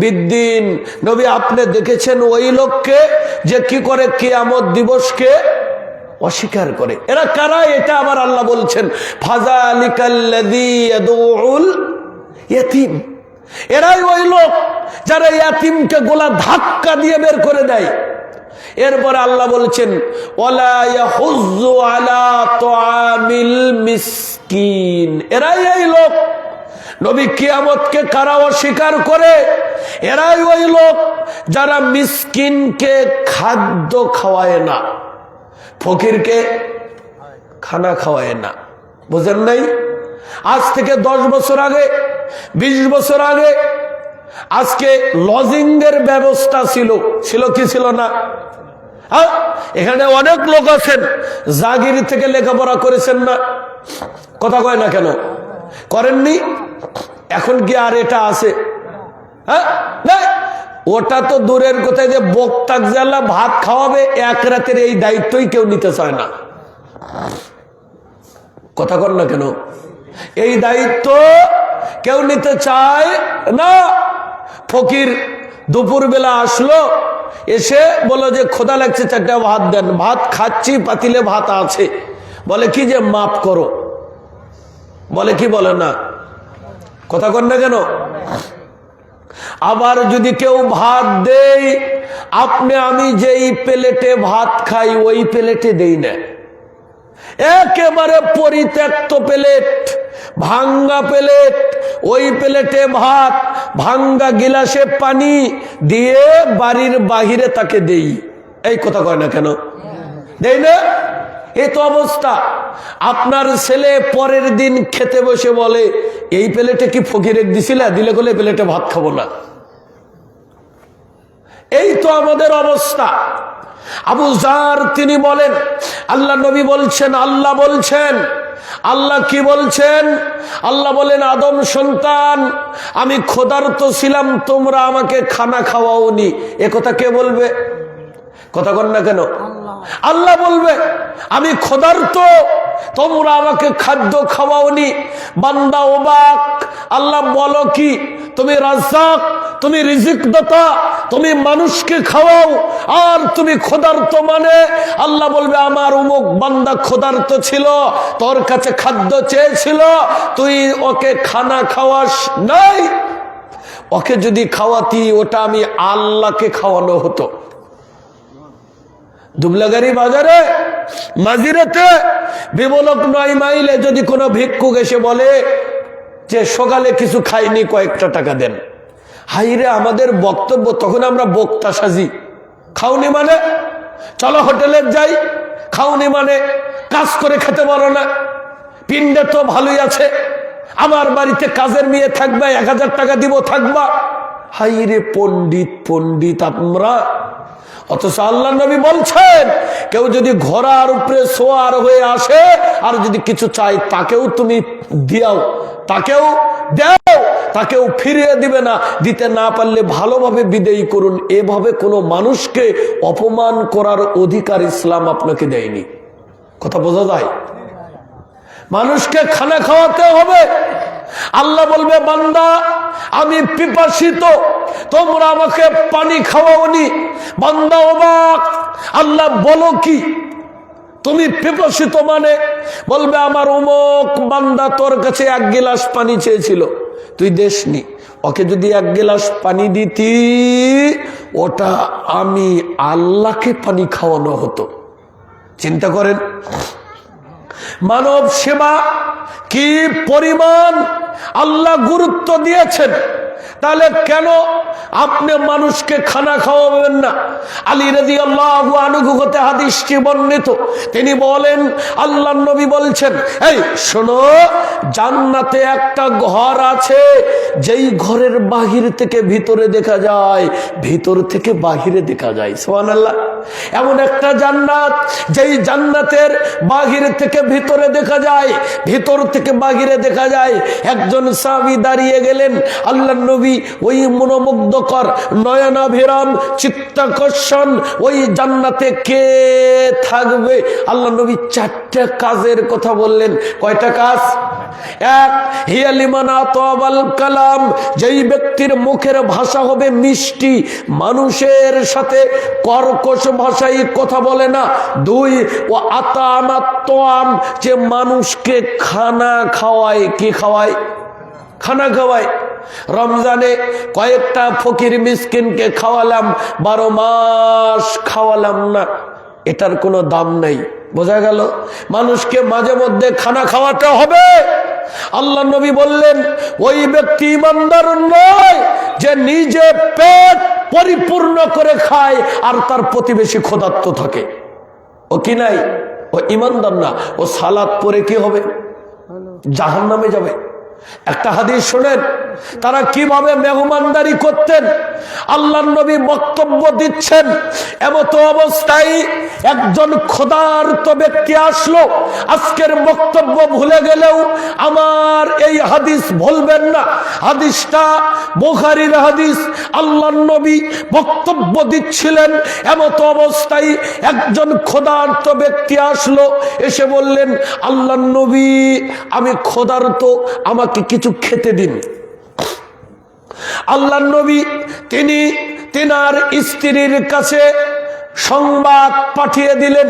বিদ্দিন। নবী, আপনি দেখেছেন ওই লোককে যে কি করে কিয়ামত দিবসকে অস্বীকার করে? এরা কারা? এটা আবার আল্লাহ বলছেন, ফাযালিকাল্লাযী ইয়াদউল ইয়াতীম। এরাই ওই লোক যারা ইয়াতীমকে গোলা ধাক্কা দিয়ে বের করে দেয়। এরপরে আল্লাহ বলছেন, ওয়ালা ইয়াহুজ্জু আলা তুআমিল মিসকিন। এরাই এই লোক নবী কিয়ামতকে কারা অস্বীকার করে? এরাই ওই লোক যারা মিসকিনকে খাদ্য খাওয়ায় না, ফকিরকে খানা খাওয়ায় না। বুঝেন নাই? আজ থেকে 10 বছর আগে, 20 বছর আগে আজকে লজিং এর ব্যবস্থা ছিল কি ছিল না? হ্যাঁ, এখানে অনেক লোক আছেন জাগিরি থেকে লেখাপড়া করেছেন না, কথা কয় না কেন? করেননি? এখন কি আর এটা আছে? হ্যাঁ, ওটা তো দূরের কোথায়, যে বক্তাক জ্বালা ভাত খাওয়াবে এক রাতের এই দায়িত্বই কেউ নিতে চায় না, কথা কর না কেন? এই দায়িত্ব কেউ নিতে চায় না। ফকির দুপুর বেলা আসলো, এসে বলো যে খোদা লাগছে, 4টা ভাত দেন। ভাত খাচ্ছি, পাতিলে ভাত আছে। বলে কি যে মাফ করো, বলে কি বলে না, কথা কর না কেন? আবার যদি কেউ ভাত দেই, আপনি আমি যেই প্লেটে ভাত খাই ওই প্লেটে দেই না, একেবারে পরিত্যক্ত প্লেট, ভাঙ্গা প্লেট, ওই প্লেটে ভাত, ভাঙ্গা গিলাসে পানি দিয়ে বাড়ির বাহিরে তাকে দেই। এই কথা কয় না কেন? দেই না? এই তো অবস্থা। আপনার ছেলে পরের দিন খেতে বসে বলে, এই প্লেটে কি ফকিরে দিছিলে? দিলে বলে প্লেটে ভাত খাবো না। এই তো আমাদের অবস্থা। আবু জার তিনি বলেন, আল্লাহ নবী বলছেন, আল্লাহ বলছেন, আল্লাহ কি বলছেন? আল্লাহ বলেন, আদম সন্তান, আমি ক্ষুধার্ত ছিলাম, তোমরা আমাকে খানা খাওয়াওনি। এ কথা কে বলবে? কথা কর না কেন? আল্লাহ বলবে, আমি ক্ষুধার্ত, তোমরা আমাকে খাদ্য খাওয়াওনি। বান্দা অবাক, আল্লাহ বলো কি? তুমি রাজ্জাক, তুমি রিজিক দাতা, তুমি মানুষকে খাওয়াও, আর তুমি ক্ষুধার্ত মানে? আল্লাহ বলবে, আমার অমুক বান্দা ক্ষুধার্ত ছিল, তোর কাছে খাদ্য চেয়েছিল, তুই ওকে খানা খাওয়াস নাই। ওকে যদি খাওয়াতি, ওটা আমি আল্লাহকে খাওয়ানো হতো। দুবলাগাড়ি বাজারে, মাজিরাতে, বিমলক 9 মাইলে যদি কোনো ভিক্ষুক এসে বলে যে সকালে কিছু খাইনি, কয়েকটা টাকা দেন, হাইরে আমাদের বক্তব্য, তখন আমরা বক্তা সাজি। খাওনি মানে? চলো হোটেলে যাই। খাওনি মানে? কাজ করে খেতে পারো না? পিণ্ডে তো ভালোই আছে, আমার বাড়িতে কাজের মেয়ে থাকবে, 1000 টাকা দিব, থাকবা। হাইরে পণ্ডিত পণ্ডিত আমরা। অথচ আল্লাহ নবী বলছেন, কেউ যদি ঘোড়ার উপরে সোয়ার হয়ে আসে আর যদি কিছু চাই, তাকেও তুমি দিও, তাকেও দাও, তাকেও ফিরিয়ে দিবে না। দিতে না পারলে ভালোভাবে বিদায়ী করুন। এভাবে কোনো মানুষকে অপমান করার অধিকার ইসলাম আপনাকে দেয়নি। কথা বোঝা যায়? মানুষকে খানা খাওয়াতে হবে। আল্লাহ বলবে, বান্দা আমি পিপাসিত, তোমরা আমাকে পানি খাওয়াওনি। বান্দা অবাক, আল্লাহ বলো কি? তুমি পিপাসিত মানে? বলবে, আমার অমুক বান্দা তোর কাছে 1 গিলাস পানি চেয়েছিল, তুই দেসনি। ওকে যদি 1 গিলাস পানি দিতি, ওটা আমি আল্লাহকে পানি খাওয়ানো হতো। চিন্তা করেন মানব সেবা কি পরিমাণ আল্লাহ গুরুত্ব দিয়েছেন। তাহলে কেন আপনি মানুষকে খানা খাওয়াবেন না? আলী রাদিয়াল্লাহু আনহু হতে হাদিসটি বর্ণিত, তিনি বলেন, আল্লাহর নবী বলছেন, এই শোনো, জান্নাতে একটা ঘর আছে, যেই ঘরের বাহির থেকে ভিতরে দেখা যায়, ভিতর থেকে বাহিরে দেখা যায়। সুবহানাল্লাহ। এমন একটা জান্নাত, যেই জান্নাতের বাহির থেকে ভিতরে দেখা যায়, ভিতর থেকে বাহিরে দেখা যায়। একজন সাহাবী দাঁড়িয়ে গেলেন, আল্লাহর নবী ওই মনোমুগ্ধকর নয়নাভিরাম চিত্তাকর্ষণ ওই জান্নাতে কে থাকবে? আল্লাহর নবী 4টা কাজের কথা বললেন। কয়টা কাজ? 1, হিয়া লিমান আতাবাল কালাম, যেই ব্যক্তির মুখের ভাষা হবে মিষ্টি, মানুষের সাথে কর্কশ ভাষায় কথা বলে না। 2, ও আতামাত তোয়াম, যে মানুষকে খানা খাওয়ায়। কি খাওয়ায়? খানা খাওয়ায়। রমজানে কয়েকটা ফকির মিসকিনকে খাওয়ালাম, 12 মাস খাওয়ালাম না, এটার কোনো দাম নাই। বোঝা গেল? মানুষকে মাঝে মধ্যে খানা খাওয়াতে হবে। আল্লাহ নবী বললেন ওই ব্যক্তি ইমানদার নয় যে নিজে পেট পরিপূর্ণ করে খায় আর তার প্রতিবেশী ক্ষুধার্ত থাকে। ও কি নাই, ও ইমানদার না। ও সালাত পরে কি হবে? জাহান্নামে যাবে। একটা হাদিস শোনেন, তারা কিভাবে মেহমানদারি করতেন। আল্লাহর নবী বক্তব্য দিচ্ছেন, এমত অবস্থায় একজন ক্ষুধার্ত ব্যক্তি আসলো। আজকের বক্তব্য ভুলে গেলেও আমার এই হাদিস ভুলবেন না, হাদিসটা বুখারীর হাদিস। আল্লাহর নবী বক্তব্য দিচ্ছিলেন, এমত অবস্থায় একজন ক্ষুধার্ত ব্যক্তি আসলো, এসে বললেন, আল্লাহর নবী আমি ক্ষুধার্ত, আমাকে কিছু খেতে দিন। আল্লাহর নবী তিনার স্ত্রীর কাছে সংবাদ পাঠিয়ে দিলেন।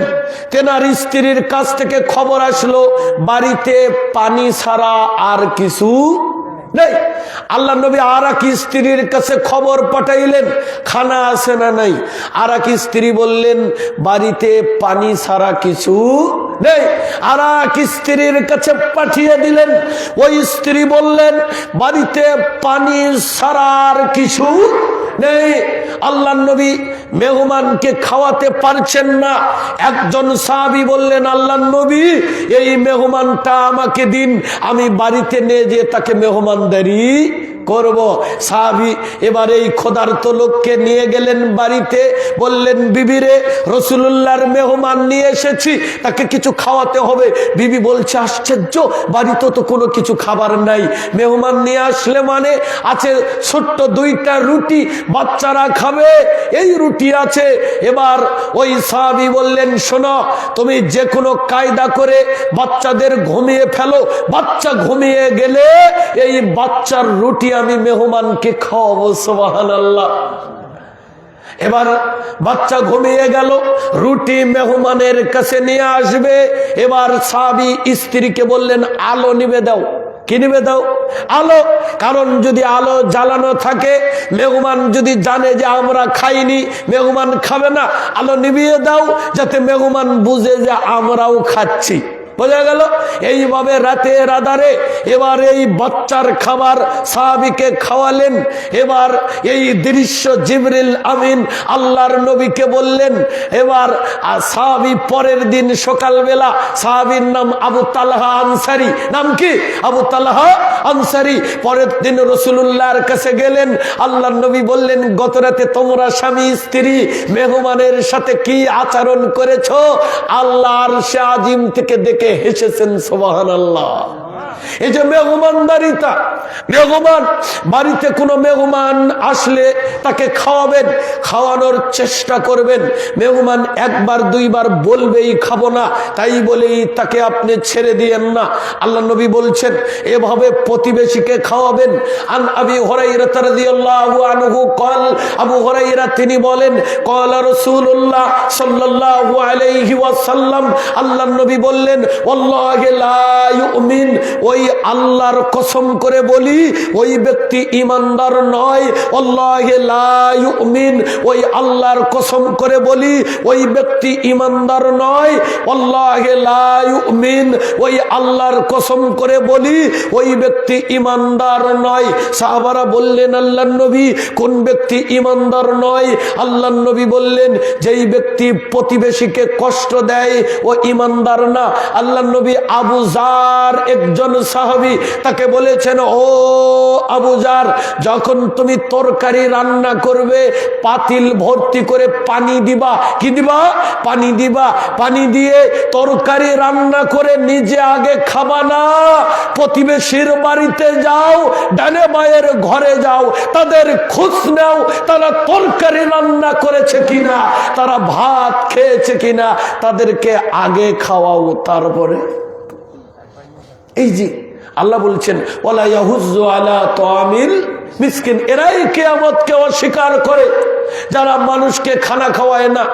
তেনার স্ত্রীর কাছ থেকে খবর আসলো বাড়িতে পানি ছাড়া আর কিছু নেই। আল্লাহ নবী আর এক স্ত্রীর কাছে খবর পাঠাইলেন খানা আছে না নাই। আর এক স্ত্রী বললেন বাড়িতে পানি ছাড়া কিছু নেই। আর এক স্ত্রীর কাছে পাঠিয়ে দিলেন, ওই স্ত্রী বললেন বাড়িতে পানি ছাড়া আর কিছু নেই। আল্লাহ নবী মেহমানকে খাওয়াতে পারছেন না। একজন সাহাবী বললেন, আল্লাহ নবী এই মেহমানটা আমাকে দিন, আমি বাড়িতে নিয়ে যেয়ে তাকে মেহমানদারি করব। সাহাবী এবার এই ক্ষুধার্ত লোককে নিয়ে গেলেন বাড়িতে, বললেন বিবিরে রাসূলুল্লাহর মেহমান নিয়ে এসেছি, তাকে কিছু খাওয়াতে হবে। বিবি বলছে আশ্চর্য, বাড়িতে তো কোনো কিছু খাবার নাই, মেহমান নিয়ে আসলে মানে আছে ছোট্ট দুইটা রুটি, বাচ্চারা খাবে এই রুটি আছে। এবার ওই সাহাবী বললেন শোনো, তুমি যে কোনো কায়দা করে বাচ্চাদের ঘুমিয়ে ফেলো, বাচ্চা ঘুমিয়ে গেলে এই বাচ্চার রুটি আমি মেহমানকে খাওয়াবো। সুবহানাল্লাহ। এবার বাচ্চা ঘুমিয়ে গেল, রুটি মেহমানের কাছে নিয়ে আসবে। এবার সাহাবী স্ত্রীকে বললেন আলো নিবে দাও। কি নিবে দাও? আলো। কারণ যদি আলো জ্বালানো থাকে, মেহমান যদি জানে যে আমরা খাইনি, মেহমান খাবে না। আলো নিভিয়ে দাও যাতে মেহমান বুঝে যে আমরাও খাচ্ছি। বোঝা গেল? এইভাবে রাতের আধারে এবার এই বাচ্চার খাবার সাহাবীকে খাওয়ালেন। এবার এই দৃশ্য জিবরিল আমিন আল্লাহর নবীকে বললেন। এবার সাহাবী পরের দিন সকালবেলা, সাহাবীর নাম আবু তালহা আনসারী। নাম কি? আবু তালহা আনসারী। পরের দিন রাসূলুল্লাহর কাছে গেলেন। আল্লাহর নবী বললেন গত রাতে তোমরা স্বামী স্ত্রী মেহমানের সাথে কি আচরণ করেছো? আল্লাহর আরশে আজিম থেকে দেখে হেসেছেন। সুবহানাল্লাহ। এই যে মেহমানদারিতা, মেহমান বাড়িতে কোনো মেহমান আসলে তাকে খাওয়াবেন, খাওয়ানোর চেষ্টা করবেন। মেহমান একবার দুইবার বলবেই খাবো না, তাই বলেই তাকে আপনি ছেড়ে দিয়েন না। আল্লাহ নবী বলছেন এভাবে প্রতিবেশীকে খাওয়াবেন। আন আবি হুরায়রা রাদিয়াল্লাহু আনহু قال, আবু হুরায়রা তিনি বলেন قال রাসূলুল্লাহ সাল্লাল্লাহু আলাইহি ওয়াসাল্লাম, আল্লাহর নবী বললেন ওয়াল্লাহি লা ইউমিন, ওই আল্লাহর কসম করে বলি ওই ব্যক্তি ইমানদার নয়। আল্লাহি লা ইউমিন, ওই আল্লাহর কসম করে বলি ওই ব্যক্তি ইমানদার নয়। আল্লাহি লা ইউমিন, ওই আল্লাহর কসম করে বলি ওই ব্যক্তি ইমানদার নয়। সাহাবারা বললেন আল্লাহর নবী কোন ব্যক্তি ইমানদার নয়? আল্লাহর নবী বললেন যেই ব্যক্তি প্রতিবেশীকে কষ্ট দেয় ও ইমানদার না। আল্লাহর নবী আবু জার একজন সাহাবী, তাকে বলেছেন ও আবু জার, যখন তুমি তরকারি রান্না করবে পাতিল ভর্তি করে পানি দিবা। কি দিবা? পানি দিবা। পানি দিয়ে তরকারি রান্না করে নিজে আগে খাবা না, প্রতিবেশীর বাড়িতে যাও, ডানে বায়ের ঘরে যাও, তাদের খোঁজ নাও তারা তরকারি রান্না করেছে কিনা, তারা ভাত খেয়েছে কিনা, তাদেরকে আগে খাওয়াও, তারপরে। এই যে আল্লাহ বলছেন ওয়ালা ইয়াহুজ্জু আলা তাআমিল মিসকিন, এরাই কিয়ামতকে অস্বীকার করে যারা মানুষকে খানা খাওয়ায় না।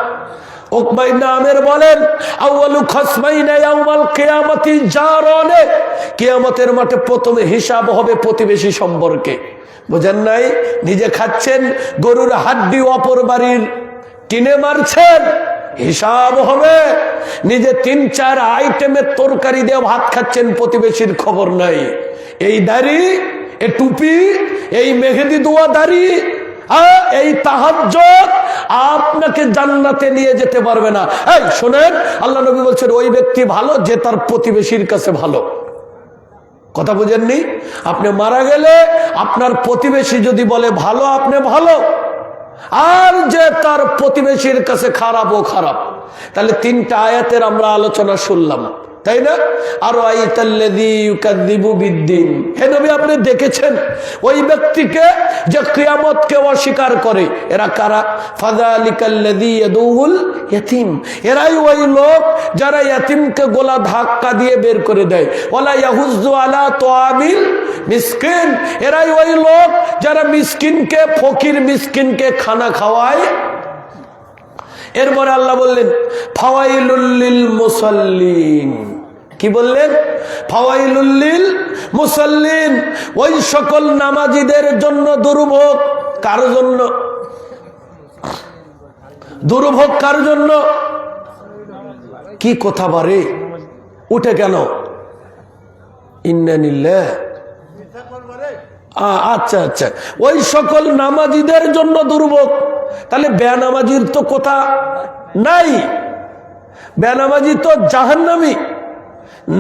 উকবা ইবনে আমির বলেন আউয়ালু খাসমাইনা ইয়াউমাল কিয়ামতি জারানে, কিয়ামতের মাঠে প্রথমে হিসাব হবে প্রতিবেশী সম্পর্কে। বুঝেন নাই? নিজে খাচ্ছেন গরুর হাড্ডি অপর বাড়ির কিনে মারছেন, হিসাব হবে। নিজে ৩-৪ আইটেমের তরকারি দিয়ে ভাত খাচ্ছেন, প্রতিবেশীর খবর নাই। এই দাড়ি, এই টুপি, এই মেহেদি দোয়া দাড়ি, এই তাহাজ্জুদ আপনাকে জান্নাতে নিয়ে যেতে পারবে না। এই শোনেন, আল্লাহ নবী বলছেন ওই ব্যক্তি ভালো যে তার প্রতিবেশীর কাছে ভালো। কথা বুঝেননি? আপনি মারা গেলে আপনার প্রতিবেশী যদি বলে ভালো, আপনি ভালো, আর যে তার প্রতিবেশীর কাছে খারাপ, ও খারাপ। তাহলে 3টা আয়াতের আমরা আলোচনা শুনলাম, তাই না? আর হে নবী, আপনি দেখেছেন ওই ব্যক্তিকে যে কিয়ামতকে অস্বীকার করে, এরা কারা? ফাযালিকাল্লাযী ইয়াদুল ইয়াতীম, এরাই ওই লোক যারা ইয়াতীমকে গলা ধাক্কা দিয়ে বের করে দেয়। ওয়ালা ইয়াহুজ্জু আলা তুআমিল মিসকিন, এরাই ওই লোক যারা মিসকিনকে, ফকির মিসকিনকে খানা খাওয়ায়। এরপরে আল্লাহ বললেন ফাওয়াইলুল লিল মুসাল্লিন। কি বললেন? ফাওয়াইলুল লিল মুসাল্লিন, ওই সকল নামাজীদের জন্য দুর্ভোগ। কার জন্য দুর্ভোগ? কার জন্য? কি কথা বারে উঠে কেন? ইন্নালিল্লাহ। আচ্ছা আচ্ছা, ওই সকল নামাজীদের জন্য দুর্ভোগ। তাহলে বেনামাজির তো কথা নাই, বেনামাজি তো জাহান্নামী।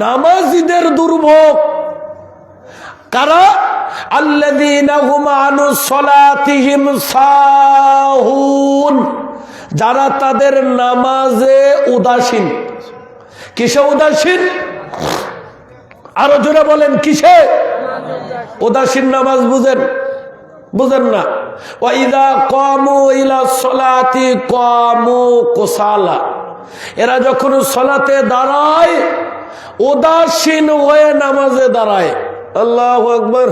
নামাজীদের দুর্ভোগ কারা? আল্লাযীনা হুম আনুস সালাতিহিম সাহুন, যারা তাদের নামাজে উদাসীন। কিসে উদাসীন? আরো জোরে বলেন, কিসে উদাসীন? নামাজ বুঝেন? বুঝেন না? ওয়াইদা কামু ইলা সলাতি কামু কুসালা, এরা যখন সলাতে দাঁড়ায় উদাসীন হয়ে নামাজে দাঁড়ায়। আল্লাহু আকবার।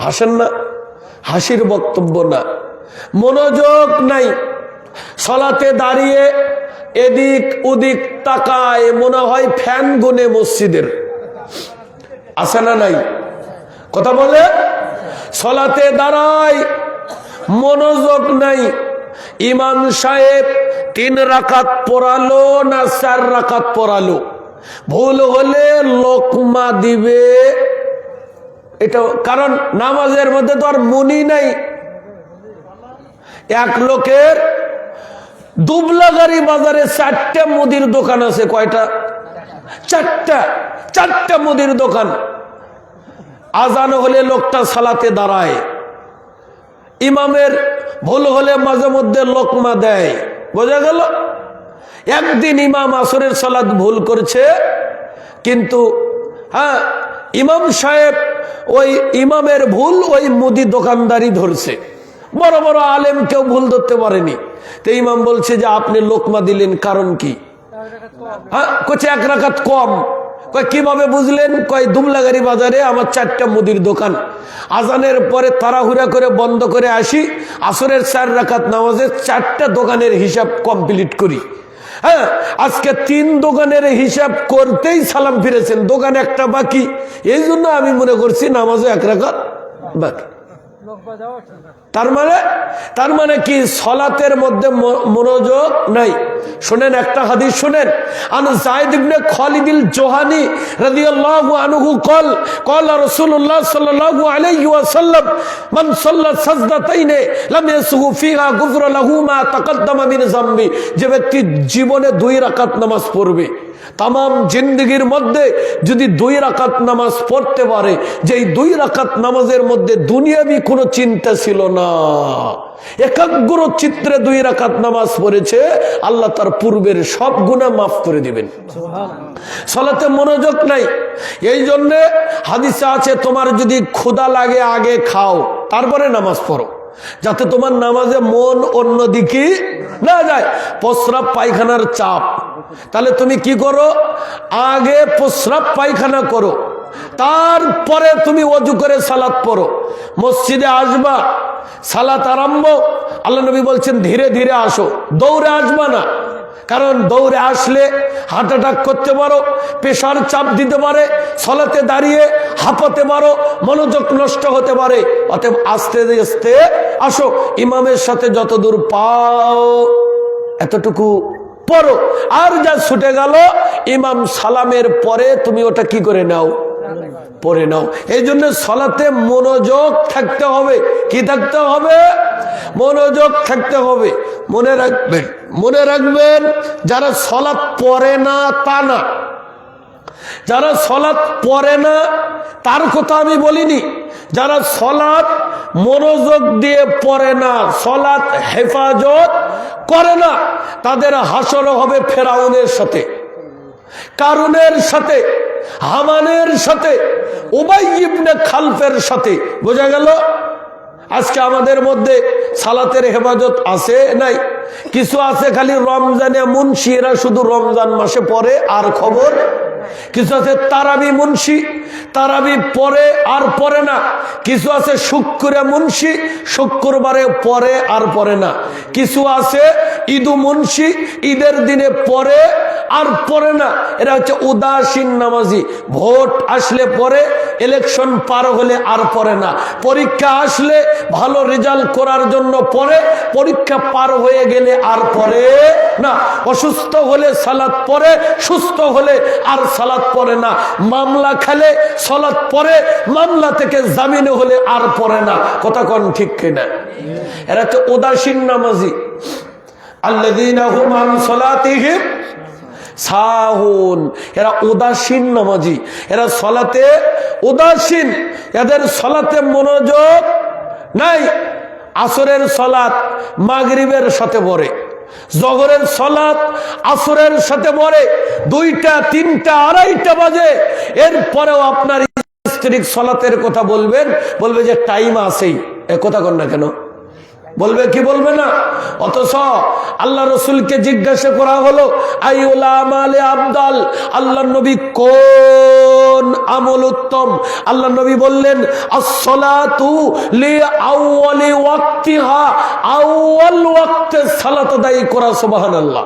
হাসেন না, হাসির বক্তব্য না, মনোযোগ নাই। সলাতে দাঁড়িয়ে এদিক ওদিক তাকায়, মনে হয় ফ্যান গুনে মসজিদের। আছে না নাই? কথা বলে। সলাতে দাঁড়ায়, মনোযোগ নাই। ইমাম সাহেব 3 রাকাত পড়ালো না 4 রাকাত পড়ালো, ভুল হলে লোকমা দিবে। এটা কারণ নামাজের মধ্যে তো আর মনি নাই। এক লোকের দুবলাগাড়ি বাজারে 4টা মুদির দোকান আছে। কয়টা? 4টা মুদির দোকান। আজান হলে লোকটা সালাতে দাঁড়ায়, ইমামের ভুল হলে মাঝে মধ্যে লোকমা দেয়। বোঝা গেল? একদিন ইমাম আসরের সালাত ভুল করছে, কিন্তু ইমাম সাহেব ওই ইমামের ভুল ওই মুদি দোকানদারি ধরছে। বড় বড় আলেম কেউ ভুল ধরতে পারেনি। তো ইমাম বলছে যে আপনি লোকমা দিলেন কারণ কি? কইছে 1 রাকাত কম। কয় কিভাবে বুঝলেন? কয় দুবলাগাড়ি বাজারে আমার 4টা মুদির দোকান, আজানের পরে তাড়াহুড়া করে বন্ধ করে আসি, আসরের 4 রাকাত নামাজে 4টা দোকানের হিসাব কমপ্লিট করি। আজকে 3 দোকানের হিসাব করতেই সালাম ফিরেছেন, দোকান একটা বাকি। এই জন্য আমি মনে করছি নামাজে 1 রাকাত বাকি। তার মানে কি? সলাতের মধ্যে মনোযোগ নাই। শুনেন একটা হাদিস শুনেন। আন যায়েদ ইবনে খালিদিল জোহানি রাদিয়াল্লাহু আনহু ক্বালা রাসূলুল্লাহ সাল্লাল্লাহু আলাইহি ওয়াসাল্লাম মান সাল্লা সাজদাতাইন লাম ইয়াসগু ফিহা গুফরা লাহু মা তাকদ্দামা মিন যামবি, যে ব্যক্তি জীবনে 2 রাকাত নামাজ পড়বে, তাম জিন্দগির মধ্যে যদি 2 রাকাত নামাজ পড়তে পারে, যেই 2 রাকাত নামাজের মধ্যে দুনিয়াবি কোনো চিন্তা ছিল না, একাগ্র চিত্রে 2 রাকাত নামাজ পড়েছে, আল্লাহ তার পূর্বের সব গুনাহ মাফ করে দিবেন। সালাতে মনোযোগ নাই। এই জন্য হাদিসে আছে তোমার যদি ক্ষুধা লাগে আগে খাও, তারপরে নামাজ পড়ো, যাতে তোমার নামাজে মন অন্যদিকে না যায়। প্রস্রাব পায়খানার চাপ, তাহলে তুমি কি করো? আগে প্রস্রাব পায়খানা করো, তারপরে তুমি ওযু করে সালাত পড়ো। মসজিদে আসবা, সালাত আরম্ভ, আল্লাহ নবী বলছেন ধীরে ধীরে আসো, দৌড়ে আসবা না। কারণ দৌড়ে আসলে হার্ট অ্যাটাক করতে পারো, প্রেশার চাপ দিতে পারে, সলাতে দাঁড়িয়ে হাঁপাতে পারো, মনোযোগ নষ্ট হতে পারে। অতএব আস্তে আস্তে আসো, ইমামের সাথে যতদূর পাও এতটুকু পড়ো। আর যা ছুটে গেল ইমাম সালামের পরে তুমি ওটা কি করে নাও, পড়ে নাও। এই জন্য সলাতে মনোযোগ থাকতে হবে। কি থাকতে হবে? মনোযোগ থাকতে হবে। মনে রাখবেন যারা সলাত পড়ে না তা না, যারা সলাত পড়ে না তার কথা আমি বলিনি, যারা সলাত মনোযোগ দিয়ে পড়ে না, সলাত হেফাজত করে না, তাদের হাসর হবে ফেরাউনের সাথে, কারুনের সাথে, হামানের সাথে, উবাই ইবনে খালফের সাথে। বোঝা গেল? আজকে আমাদের মধ্যে সালাতের হেফাজত আছে নাই? কিছু আছে খালি রমজানে মুন্সি, এরা শুধু রমজান মাসে পড়ে আর খবর। কিছু আছে তারাবি মুন্সি, তারাবি পড়ে আর পড়ে না। কিছু আছে শুক্রে মুন্সি, শুক্রবারে পড়ে আর পড়ে না। কিছু আছে ঈদু মুন্সি, ঈদের দিনে পড়ে আর পড়ে না। এরা হচ্ছে উদাসীন নামাজি। ভোট আসলে পড়ে, ইলেকশন পার হলে আর পড়ে না। পরীক্ষা আসলে ভালো রেজাল্ট করার জন্য পড়ে, পরীক্ষা পার হয়ে গেলে আর পড়ে না। অসুস্থ হলে সালাত পড়ে, সুস্থ হলে আর সালাত পড়ে না। মামলা খেলে সালাত পড়ে, মামলা থেকে জামিনে হলে আর পড়ে না। কথা কোন ঠিক কিনা? এরা হচ্ছে উদাসীন নামাজি। আল্লাযীনা হুম আন সালাতিহিম সাহুন। এরা উদাসীন নামাজি, এরা সলাতে উদাসীন, এদের সলাতে মনোযোগ নাই। আসরের সলাত মাগরিবের সাথে পড়ে, জোহরের সলাত আসরের সাথে পড়ে, 2টা 3টা 2:30 বাজে। এরপরেও আপনার স্ত্রীর সলাতের কথা বলবেন, বলবে যে টাইম আছেই। এ কথা কর না কেন? বলবে কি বলবে না? অথচ আল্লাহ রসুলকে জিজ্ঞাসা করা হলো আইউল আমালে আফদাল, আল্লাহ নবী কোন আমল উত্তম? আল্লাহ নবী বললেন আসসালাতু লিআউয়ালি ওয়াক্তিহা, আউয়াল ওয়াক্তে সালাত আদায় করা। সুবহানাল্লাহ।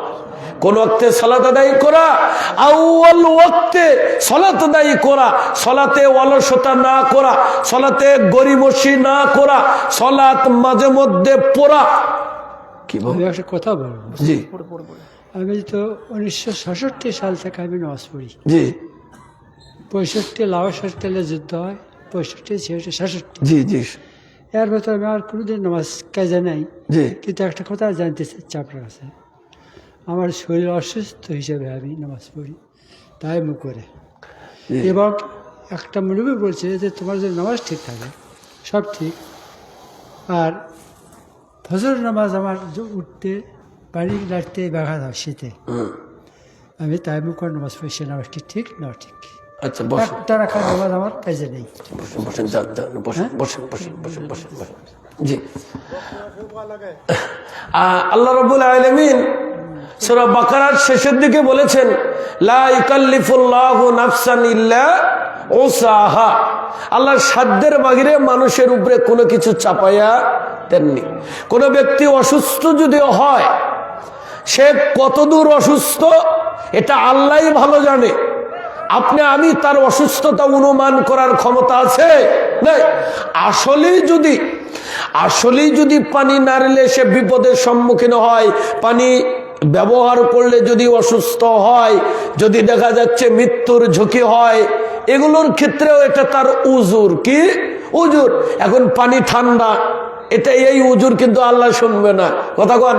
কোন ওয়াক্তে সালাত আদায় করা? আউয়াল ওয়াক্তে সালাত আদায় করা। সালাতে অলসতা না করা, সালাতে গরিমসি না করা, সালাত মাঝে মধ্যে পড়া। কি বল? একটা কথা বলবো। জি। আমি তো 1966 সাল থেকে আমি নামাজ পড়ি। জি। 65 লাহোর সালে যুদ্ধ হয়, 65, 66। জি জি এর ভেতরে আমি আর কোনোদিন নামাজ কাজে নাই। জি। কিন্তু একটা কথা জানতে চাচ্ছি আপনার কাছে। আমার শরীর অসুস্থ হিসেবে আমি নামাজ পড়ি তাই মুখ করে, এবং একটা মুরব্বী বলছে যে তোমার যদি নামাজ ঠিক থাকে সব ঠিক, আর ফজর নামাজ আমার উঠতে বাড়ি লাড়তে ব্যাঘাত হয় শীতে, আমি তাই মুখ করে নামাজ পড়ি। সে নামাজ কি ঠিক না ঠিক? আচ্ছা, একটা রাখার নামাজ আমার কাজে নেই। জি। আল্লাহ রাব্বুল আলামিন সূরা বাকারার শেষের দিকে বলেছেন লা ইকাল্লিফুল্লাহু নাফসান ইল্লা উসাহা। আল্লাহর সাধ্যের বাহিরে মানুষের উপরে কোনো কিছু চাপাইয়া দেননি। কোনো ব্যক্তি অসুস্থ যদি হয়, সে কতদূর অসুস্থ এটা আল্লাহই ভালো জানে। আপনি আমি তার অসুস্থতা অনুমান করার ক্ষমতা আছে নাই। আসলেই যদি পানি নাড়লে সে বিপদের সম্মুখীন হয়, পানি ব্যবহার করলে যদি অসুস্থ হয়, যদি দেখা যাচ্ছে মৃত্যুর ঝুঁকি হয়, এগুলোর ক্ষেত্রেও এটা তার উজুর। কি উজুর? এখন পানি ঠান্ডা, এটা এই উজুর কিন্তু আল্লাহ শুনবে না। কথা কন,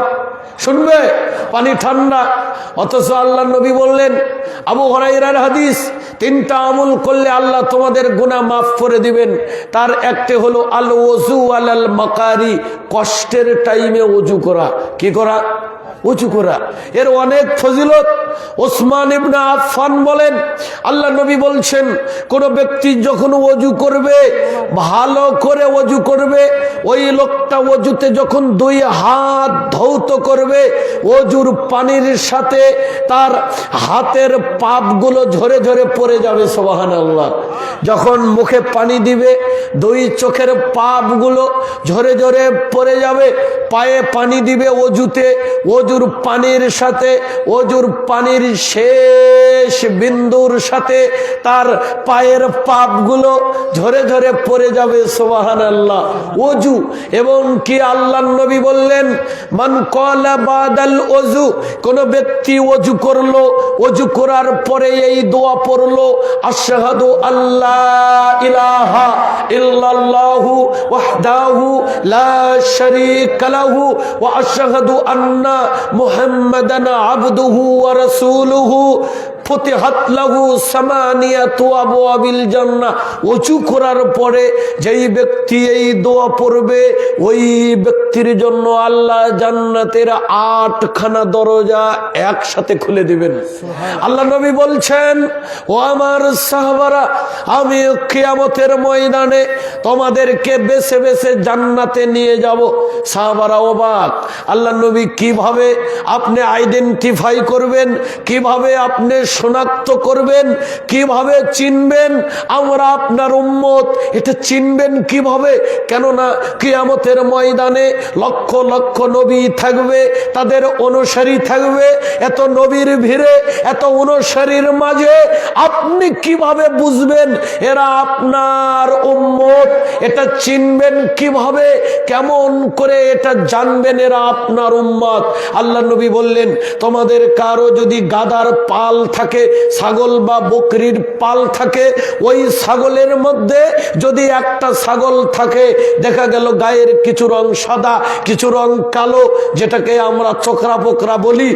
শুনবে? পানি ঠান্ডা। অথচ আল্লাহ নবী বললেন, আবু হুরায়রার হাদিস, 3টা আমল করলে আল্লাহ তোমাদের গুনাহ মাফ করে দিবেন। তার একটি হলো আল ওযু আলাল মাকারি, কষ্টের টাইমে ওযু করা। কি করা? উঁচু করা। এর অনেক ফজিলত। ওসমান ইবনে আফফান বলেন, আল্লাহ নবী বলছেন, কোন ব্যক্তি যখন ওযু করবে, ভালো করে ওযু করবে, ওই লোকটা ওযুতে যখন 2 হাত ধৌত করবে, ওযুর পানির সাথে তার হাতের পাপগুলো ঝরে ঝরে পড়ে যাবে। সুবহানাল্লাহ। যখন মুখে পানি দিবে, 2 চোখের পাপগুলো ঝরে ঝরে পড়ে যাবে। পায়ে পানি দিবে ওযুতে, ওযুর পানির সাথে, ওযুর পানির শেষ বিন্দুর সাথে তার পায়ের পাপগুলো ঝরে ঝরে পড়ে যাবে। সুবহানাল্লাহ। ওযু। এবং কি আল্লাহর নবী বললেন, মান ক্বালা বাদাল ওযু, কোন ব্যক্তি ওযু করলো, ওযু করার পরে এই দোয়া পড়লো, আশহাদু আল্লা ইলাহা ইল্লাল্লাহু ওয়াহদাহু লা শারীকা লাহু ওয়া আশহাদু আন্না মুহাম্মাদান আবদুহু ওয়া রাসূলুহু, ফতিহাত লাহু সামানিয়াতু আবওয়াবিল জান্নাহ। ওযু করার পরে যেই ব্যক্তি এই দোয়া পড়বে, ওই ব্যক্তির জন্য আল্লাহ জান্নাতের 8খানা দরজা একসাথে খুলে দিবেন। আল্লাহ নবী বলছেন, ও আমার সাহাবারা, আমি কিয়ামতের ময়দানে তোমাদেরকে বেছে বেছে জান্নাতে নিয়ে যাব। সাহাবারা অবাক, আল্লাহ নবী কিভাবে আপনি আইডেন্টিফাই করবেন, কিভাবে আপনি শনাক্ত করবেন, কিভাবে চিনবেন আমরা আপনার উম্মত, এটা চিনবেন কিভাবে? কেননা কিয়ামতের ময়দানে লক্ষ লক্ষ নবী থাকবে, তাদের অনুসারী থাকবে। এত নবীর ভিড়ে, এত অনুসারীর মাঝে আপনি কিভাবে বুঝবেন এরা আপনার উম্মত? এটা চিনবেন কিভাবে? কেমন করে এটা জানবেন এরা আপনার উম্মত? আল্লাহ নবী বললেন, তোমাদের কারো যদি গাধার পাল থাকে, ছাগল বা বকরির পাল থাকে, ওই ছাগলের মধ্যে যদি একটা ছাগল থাকে, দেখা গেল গায়ের কিছু রং সাদা, কিছু রং কালো, যেটাকে আমরা চোখরা পোকরা বলি,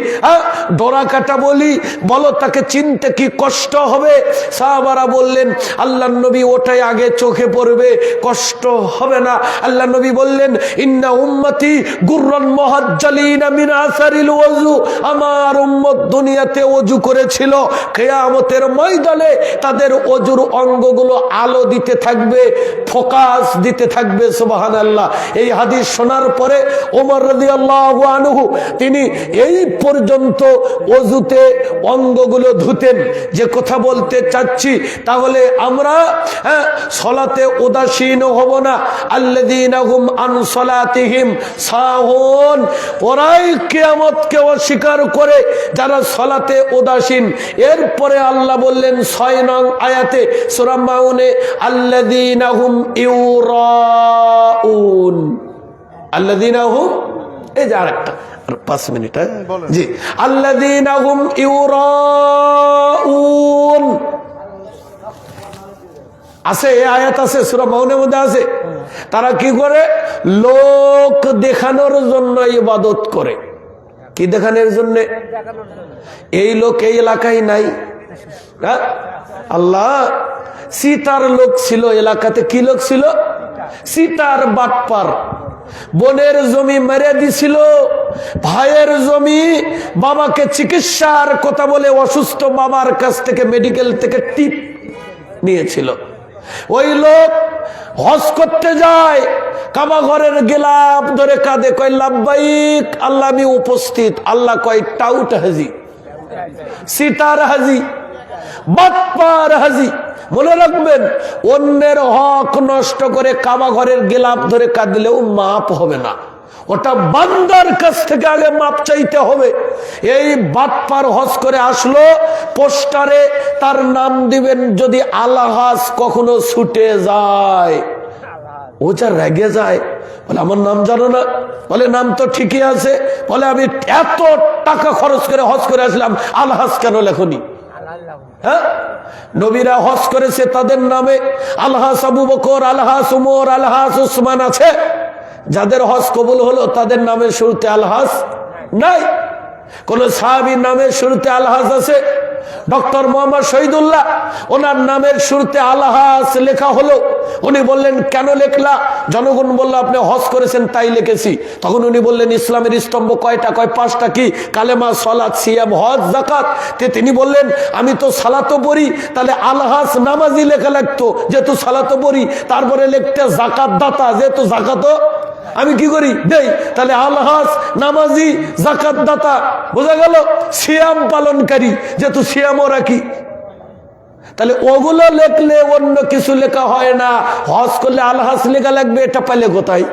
ডোরা কাটা বলি, বলো তাকে চিনতে কি কষ্ট হবে? সাহাবারা বললেন, আল্লাহ নবী ওটাই আগে চোখে পড়বে, কষ্ট হবে না। আল্লাহ নবী বললেন, ইন্না উম্মতি গুররান মুহাজ্জালিনা মিন আসারিল ওযু, আমার উম্মত দুনিয়াতে ওযু করেছিল, কিয়ামতের ময়দানে তাদের ওযুর অঙ্গগুলো আলো দিতে থাকবে, ফোকাস দিতে থাকবে। সুবহানাল্লাহ। এই হাদিস শোনার পরে ওমর রাদিয়াল্লাহু আনহু তিনি এই পর্যন্ত ওযুতে অঙ্গগুলো ধুতেন। যে কথা বলতে চাচ্ছি, তাহলে আমরা সালাতে উদাসীন হব না। আল্লাযীনা হুম আন সালাতিহিম সাহুন, ওরাই কিয়ামতকে অস্বীকার করে যারা সালাতে উদাসীন। এরপরে আল্লাহ বললেন 6 নং আয়াতে সূরা মাউনে, আল্লাযীনা হুম ইউরাউন, আল্লাযীনা হুম, এই যে আরেকটা 5 মিনিট, জি, আল্লাযীনা হুম ইউরাউন আছে, এই আয়াত আছে সূরা মাউনের মধ্যে আছে। তারা কি করে? লোক দেখানোর জন্য ইবাদত করে। কি দেখানোর জন্য? এই লোক এই এলাকায় নাই। আল্লাহ, সীতার লোক ছিল এলাকাতে। কি লোক ছিল? সীতার বাটপার। বোনের জমি মেরে দিছিল, ভাইয়ের জমি, বাবাকে চিকিৎসার কথা বলে অসুস্থ বাবার কাছ থেকে মেডিকেল থেকে টিপ নিয়েছিল। ওই লোক হজ করতে যায়, কাবা ঘরের গিলাফ ধরে কাঁদে, কয় লাব্বাইক আল্লাহ, আমি উপস্থিত। আল্লাহ কয় টাউট হাজি, সীতার হাজি, বাটপার হাজি। মনে রাখবেন, অন্যের হক নষ্ট করে কাবা ঘরের গিলাফ ধরে কাঁদলেও মাপ হবে না, ওটা বান্দার কাছ থেকে আগে মাপ চাইতে হবে। এই বাটপার হজ করে আসলো, পোস্টারে তার নাম দিবেন। যদি আলহাজ কখনো ছুটে যায়, ও যা রেগে যায়, বলে আমার নাম জানো না? বলে নাম তো ঠিকই আছে। বলে আমি এত টাকা খরচ করে হজ করে আসলাম, আলহাজ কেন লেখনি? হ্যাঁ, নবীরা হজ করেছে তাদের নামে, আলহাজ আবু বকর, আলহাজ উমর, আলহাজ উসমান আছে। যাদের হজ কবুল হলো তাদের নামের শুরুতে আলহাজ নাই। কোন সাহাবীর নামের শুরুতে আলহাজ আছে? ডক্টর মোহাম্মদ শহীদুল্লাহ, ওনার নামের শুরুতে আলহাস লেখা হলো। উনি বললেন কেন লেখলা? জনগণ বলল আপনি হজ করেছেন তাই লিখেছি। তখন উনি বললেন ইসলামের স্তম্ভ কয়টা? কয় 5টা। কি? কালেমা, সালাত, সিয়াম, হজ, যাকাত। তিনি বললেন আমি তো সালাতও পড়ি, তাহলে আলহাস নামাজি লেখা লাগতো, যেহেতু সালাতও পড়ি। তারপরে লিখতে জাকাত দাতা, যেহেতু জাকাতও আমি কি করি দেই, তাহলে আলহাস নামাজি যাকাত দাতা। বোঝা গেল? সিয়াম পালনকারী, যেহেতু সিয়ামও রাখি। তাহলে ওগুলো লেখলে অন্য কিছু লেখা হয় না, হজ করলে আলহাস লেখা লাগবে। এটা পাইলে কোথায়?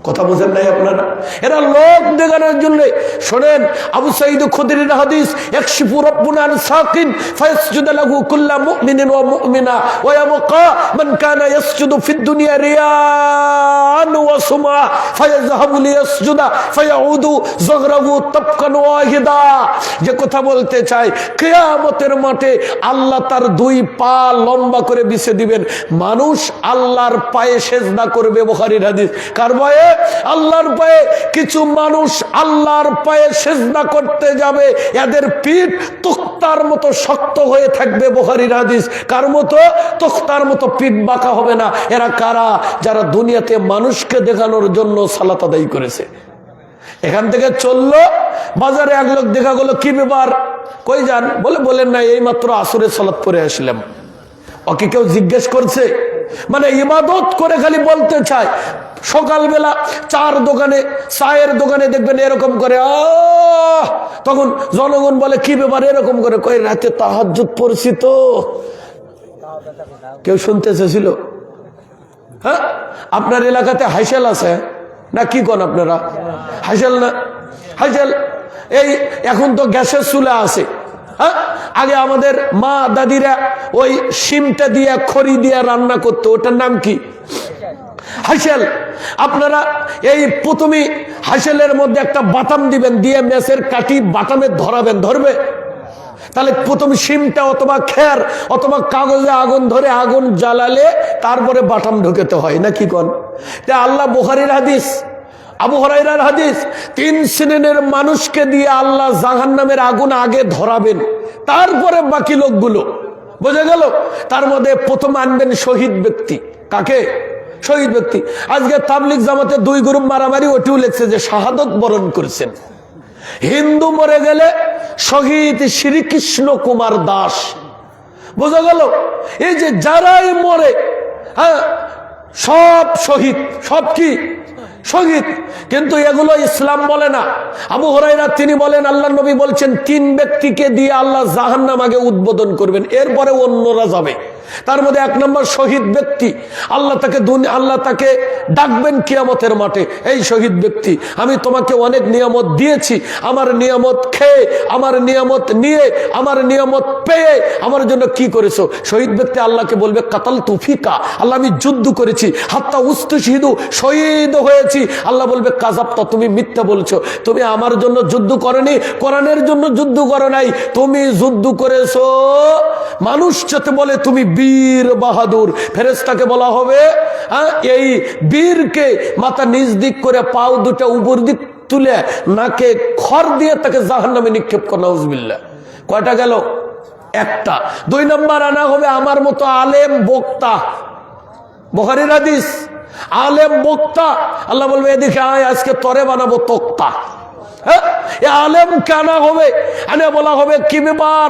কথা বুঝেন নাই আপনারা? এরা লোক দেখানোর জন্য। শোনেন আবু সাঈদ খুদরির হাদিস, ইয়াকশিফু রাব্বুনা আন সাকিন ফায়াসজুদু লাহু কুল্লু মুমিনিন ওয়া মুমিনা ওয়া ইয়াবকা মান কানা ইয়াসজুদু ফিদ দুনিয়া রিয়ান ওয়া সুমা ফায়াযহাবু লিয়াসজুদা ফায়াউদু যগরাহু তাবকান ওয়াহিদা। যে কথা বলতে চাই, কিয়ামতের মাঠে আল্লাহ তার 2 পা লম্বা করে বিছে দিবেন, মানুষ আল্লাহর পায়ে সেজদা করবে। বুখারীর হাদিস। কার পায়ে? আল্লাহর পায়ে। কিছু মানুষ আল্লাহর পায়ে সেজদা করতে যাবে, এদের পিঠ তক্তার মতো শক্ত হয়ে থাকবে। বুখারীর হাদিস। কার মতো? তক্তার মতো পিঠ বাঁকা হবে না। এরা কারা? যারা দুনিয়াতে মানুষকে দেখানোর জন্য সালাত আদায় করেছে। এখান থেকে চললো, বাজারে এক লোক দেখা গেল, কি ব্যাপার, কই যান? বলেন না এই মাত্র আসরের সালাত পড়ে আসলাম। ওকে কেউ জিজ্ঞেস করছে? মানে ইবাদত করে খালি বলতে চায়। সকালবেলা চায়ের দোকানে দেখবেন এরকম করে, তখন জনগণ বলে কি ব্যাপার এরকম করে? কই রাতে তাহাজ্জুদ পড়ছি তো। কেউ শুনতে চেয়েছিল? হ্যাঁ, আপনার এলাকাতে হাইসেল আছে না? কি কোন আপনারা? হাইসেল না? হাইসেল এই এখন তো গ্যাসের চুলা আছে। হ্যাঁ, আগে আমাদের মা দাদিরা ওই শিমটা দিয়ে খড়ি দিয়ে রান্না করতো, ওটার নাম কি? হাইসেল। আপনারা এই প্রথমে হাইসেলের মধ্যে একটা বাটাম দিবেন, দিয়ে মেসের কাঠি বাটামে ধরবে। তাহলে প্রথম শিমটা অথবা খের অথবা কাগজে আগুন ধরে আগুন জ্বালালে তারপরে বাটাম ঢুকাতে হয়, না কি কোন? আল্লাহ বুখারীর হাদিস, আবু হুরায়রার হাদিস, 3 শ্রেণীর মানুষকে দিয়ে আল্লাহ জাহান্নামের আগুন আগে ধরাবেন, তারপরে বাকি লোকগুলো। বোঝা গেল? তার মধ্যে প্রথম আনবেন শহীদ ব্যক্তি। কাকে? শহীদ ব্যক্তি। আজকে তাবলিগ জামাতে 2 গ্রুপ মারামারি, ওটিও লেখছে যে শাহাদত বরণ করেছেন। হিন্দু মরে গেলে শহীদ শ্রীকৃষ্ণ কুমার দাস। বোঝা গেল? এই যে যারাই মরে, হ্যাঁ, সব শহীদ, সব কি শহীদ। কিন্তু এগুলো ইসলাম বলে না। আবু হুরায়রা তিনি বলেন আল্লাহ নবী বলছেন 3 ব্যক্তিকে দিয়ে আল্লাহ জাহান্নাম আগে উদ্বোধন করবেন, এরপরে অন্যরা যাবে। তার মধ্যে 1 নম্বর শহীদ ব্যক্তি। আল্লাহ তাকে ডাকবেন কিয়ামতের মাঠে, এই শহীদ ব্যক্তি, আমি তোমাকে অনেক নিয়ামত দিয়েছি, আমার নিয়ামত খেয়ে, আমার নিয়ামত নিয়ে, আমার নিয়ামত পেয়ে আমার জন্য কি করেছো? শহীদ ব্যক্তি আল্লাহকে বলবে কাতাল তুফিকা, আল্লাহ আমি যুদ্ধ করেছি, হাত্তা উস্তুশহিদু, শহীদ হয়েছি। আল্লাহ বলবে কাযাবতা, তুমি মিথ্যা বলছো, তুমি আমার জন্য যুদ্ধ করনি, কোরআনের জন্য যুদ্ধ করো নাই, তুমি যুদ্ধ করেছো মানুষ যাতে বলে তুমি বীর বাহাদুর। ফেরেশতাকে বলা হবে, এই বীরকে মাথা নিচ দিক করে পাও দুটা উপর দিক তুলে নাকে খড় দিয়ে তাকে জাহান্নামে নিক্ষেপ করা। নাউজুবিল্লাহ। কয়টা গেল? একটা। 2 নম্বর আনা হবে আমার মতো আলেম বক্তা। বুখারীর হাদিস, আলেম বক্তা। আল্লাহ বলবে এদিকে আয়, আজকে তরে বানাবো তক্তা। হ্যাঁ, আলেম কানা হবে, আনে বলা হবে কি ব্যাপার,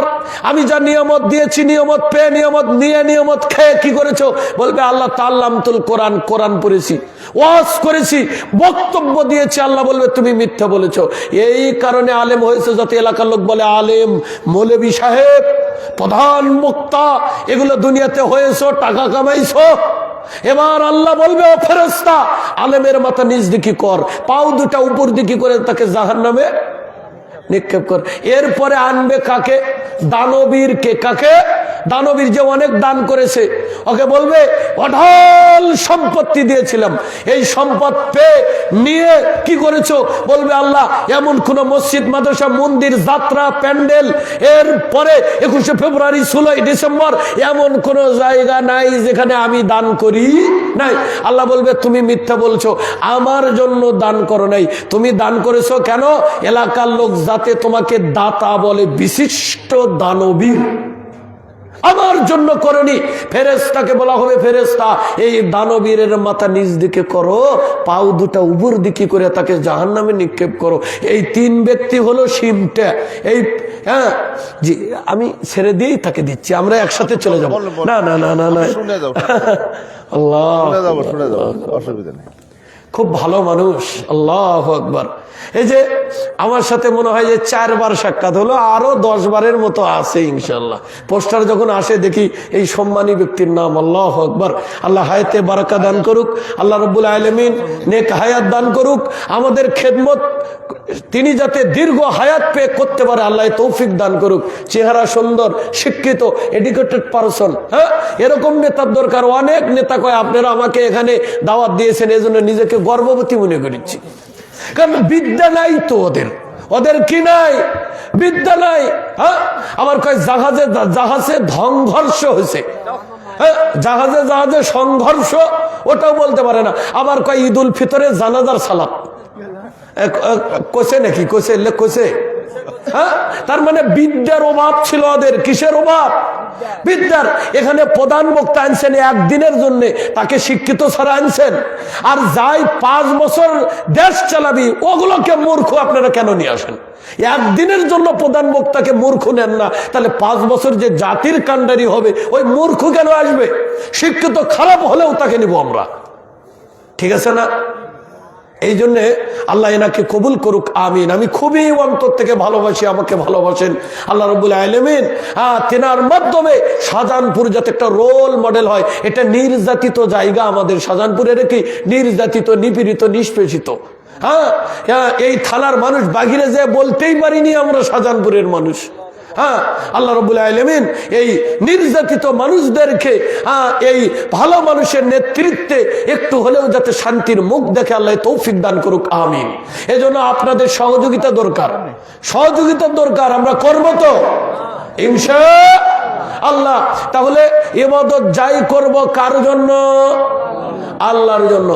আমি যা নিয়ামত দিয়েছি, নিয়ামত পেয়ে, নিয়ামত নিয়ে, নিয়ামত খেয়ে কি করেছো? বলবে আল্লাহ তাআল্লামতুল কোরআন, কোরআন পড়েছি, ওয়াজ করেছি, বক্তব্য দিয়েছি। আল্লাহ বলবে তুমি মিথ্যা বলেছো। এই কারণে আলেম হয়েছে যাতে এলাকার লোক বলে আলেম, মৌলভী সাহেব, প্রধান বক্তা, এগুলো দুনিয়াতে হয়েছো, টাকা কামাইছো। এবার আল্লাহ বলবে ও ফেরেশতা, আলেমের মাথা নিচ দিকে কর, পাও দুটা উপর দিকে করে তাকে জাহান্নামে নিক্ষেপ কর। এরপরে আনবে কাকে? দানবীরকে। কাকে? দানবীর যে অনেক দান করেছে, ওকে বলবে অঢল সম্পত্তি দিয়েছিলাম, এই সম্পদ পেয়ে নিয়ে কি করেছো? বলবে আল্লাহ এমন কোন মসজিদ, মাদ্রাসা, মন্দির, যাত্রা, প্যান্ডেল, এর পরে 21শে ফেব্রুয়ারি, 16ই ডিসেম্বর এমন কোন জায়গা নাই যেখানে আমি দান করি নাই। আল্লাহ বলবে তুমি মিথ্যা বলছো, আমার জন্য দান করো নাই, তুমি দান করেছো কেন? এলাকার লোক যাতে তোমাকে দাতা বলে, বিশিষ্ট দানবীর, আমার জন্য করনি। ফেরেশতাকে বলা হবে ফেরেশতা এই দানবীরের মাথা নিচ দিকে করো, পাও দুটা উপর দিকে করে তাকে জাহান্নামে নিক্ষেপ করো। এই 3 ব্যক্তি হলো সিমটা। এই হ্যাঁ জি, আমি ছেড়ে দিয়েই তাকে দিচ্ছি, আমরা একসাথে চলে যাবো। না না না না না, আল্লাহ, অসুবিধা নেই, খুব ভালো মানুষ, আল্লাহু আকবার। এই যে আমার সাথে মনে হয় যে 4 বার সাক্ষাৎ হলো, আরো 10 বারের মতো আছে ইনশাল্লাহ। পোস্টার যখন আসে দেখি এই সম্মানী ব্যক্তির নাম, আল্লাহু আকবার। আল্লাহ হায়াতে বারাকা দান করুক, আল্লাহ রাব্বুল আলামিন নেক হায়াত দান করুক, আমাদের খেদমত তিনি যাতে দীর্ঘ হায়াত পেয়ে করতে পারে আল্লাহ তৌফিক দান করুক। চেহারা সুন্দর, শিক্ষিত, এডুকেটেড পারসন, হ্যাঁ এরকম নেতার দরকার। অনেক নেতা কয় আপনারা আমাকে এখানে দাওয়াত দিয়েছেন, এজন্য নিজেকে গর্ববতী মনে করেছি, কারণ বিদ্যা নাই তো ওদের কি নাই? বিদ্যা নাই। হ্যাঁ আমার কয় জাহাজে সংঘর্ষ হয়েছে, হ্যাঁ জাহাজে সংঘর্ষ, ওটাও বলতে পারে না। আবার কয় ঈদুল ফিতরে জানাজার সালাত কোসে নাকি কোসে। হ্যাঁ তার মানে বিদ্যার অভাব ছিল ওদের। কিসের অভাব? বিদ্যার। এখানে প্রধান বক্তা আনছেন একদিনের জন্য, তাকে শিক্ষিত ছাড়া আনছেন। আর যাই 5 বছর দেশ চালাবি ওগুলোকে মূর্খ আপনারা কেন নিয়ে আসেন? একদিনের জন্য প্রধান বক্তাকে মূর্খ নেন না, তাহলে 5 বছর যে জাতির কাণ্ডারি হবে ওই মূর্খ কেন আসবে? শিক্ষিত খারাপ হলেও তাকে নিব আমরা, ঠিক আছে না? এই জন্যে আল্লাহ এনাকে কবুল করুক, আমিন। আমি খুবই অন্তর থেকে ভালোবাসি, আমাকে ভালোবাসেন আল্লাহ রাব্বুল আলামিন। তেনার মাধ্যমে শাহজাহানপুর যাতে একটা রোল মডেল হয়। এটা নির্যাতিত জায়গা আমাদের শাহজাহানপুরের, কি নির্যাতিত, নিপীড়িত, নিষ্পেষিত। হ্যাঁ এই থানার মানুষ বাহিরে যে বলতেই পারিনি আমরা শাহজাহানপুরের মানুষ। হ্যাঁ আল্লাহ রাব্বুল আলামিন এই নির্যাতিত মানুষদেরকে এই ভালো মানুষের নেতৃত্বে একটু হলেও যাতে শান্তির মুখ দেখে আল্লাহ তৌফিক দান করুক, আমিন। এজন্য আপনাদের সহযোগিতা দরকার, সহযোগিতার দরকার। আমরা করব তো ইনশাআল্লাহ। তাহলে ইবাদত যাই করব কার জন্য? আল্লাহর জন্য।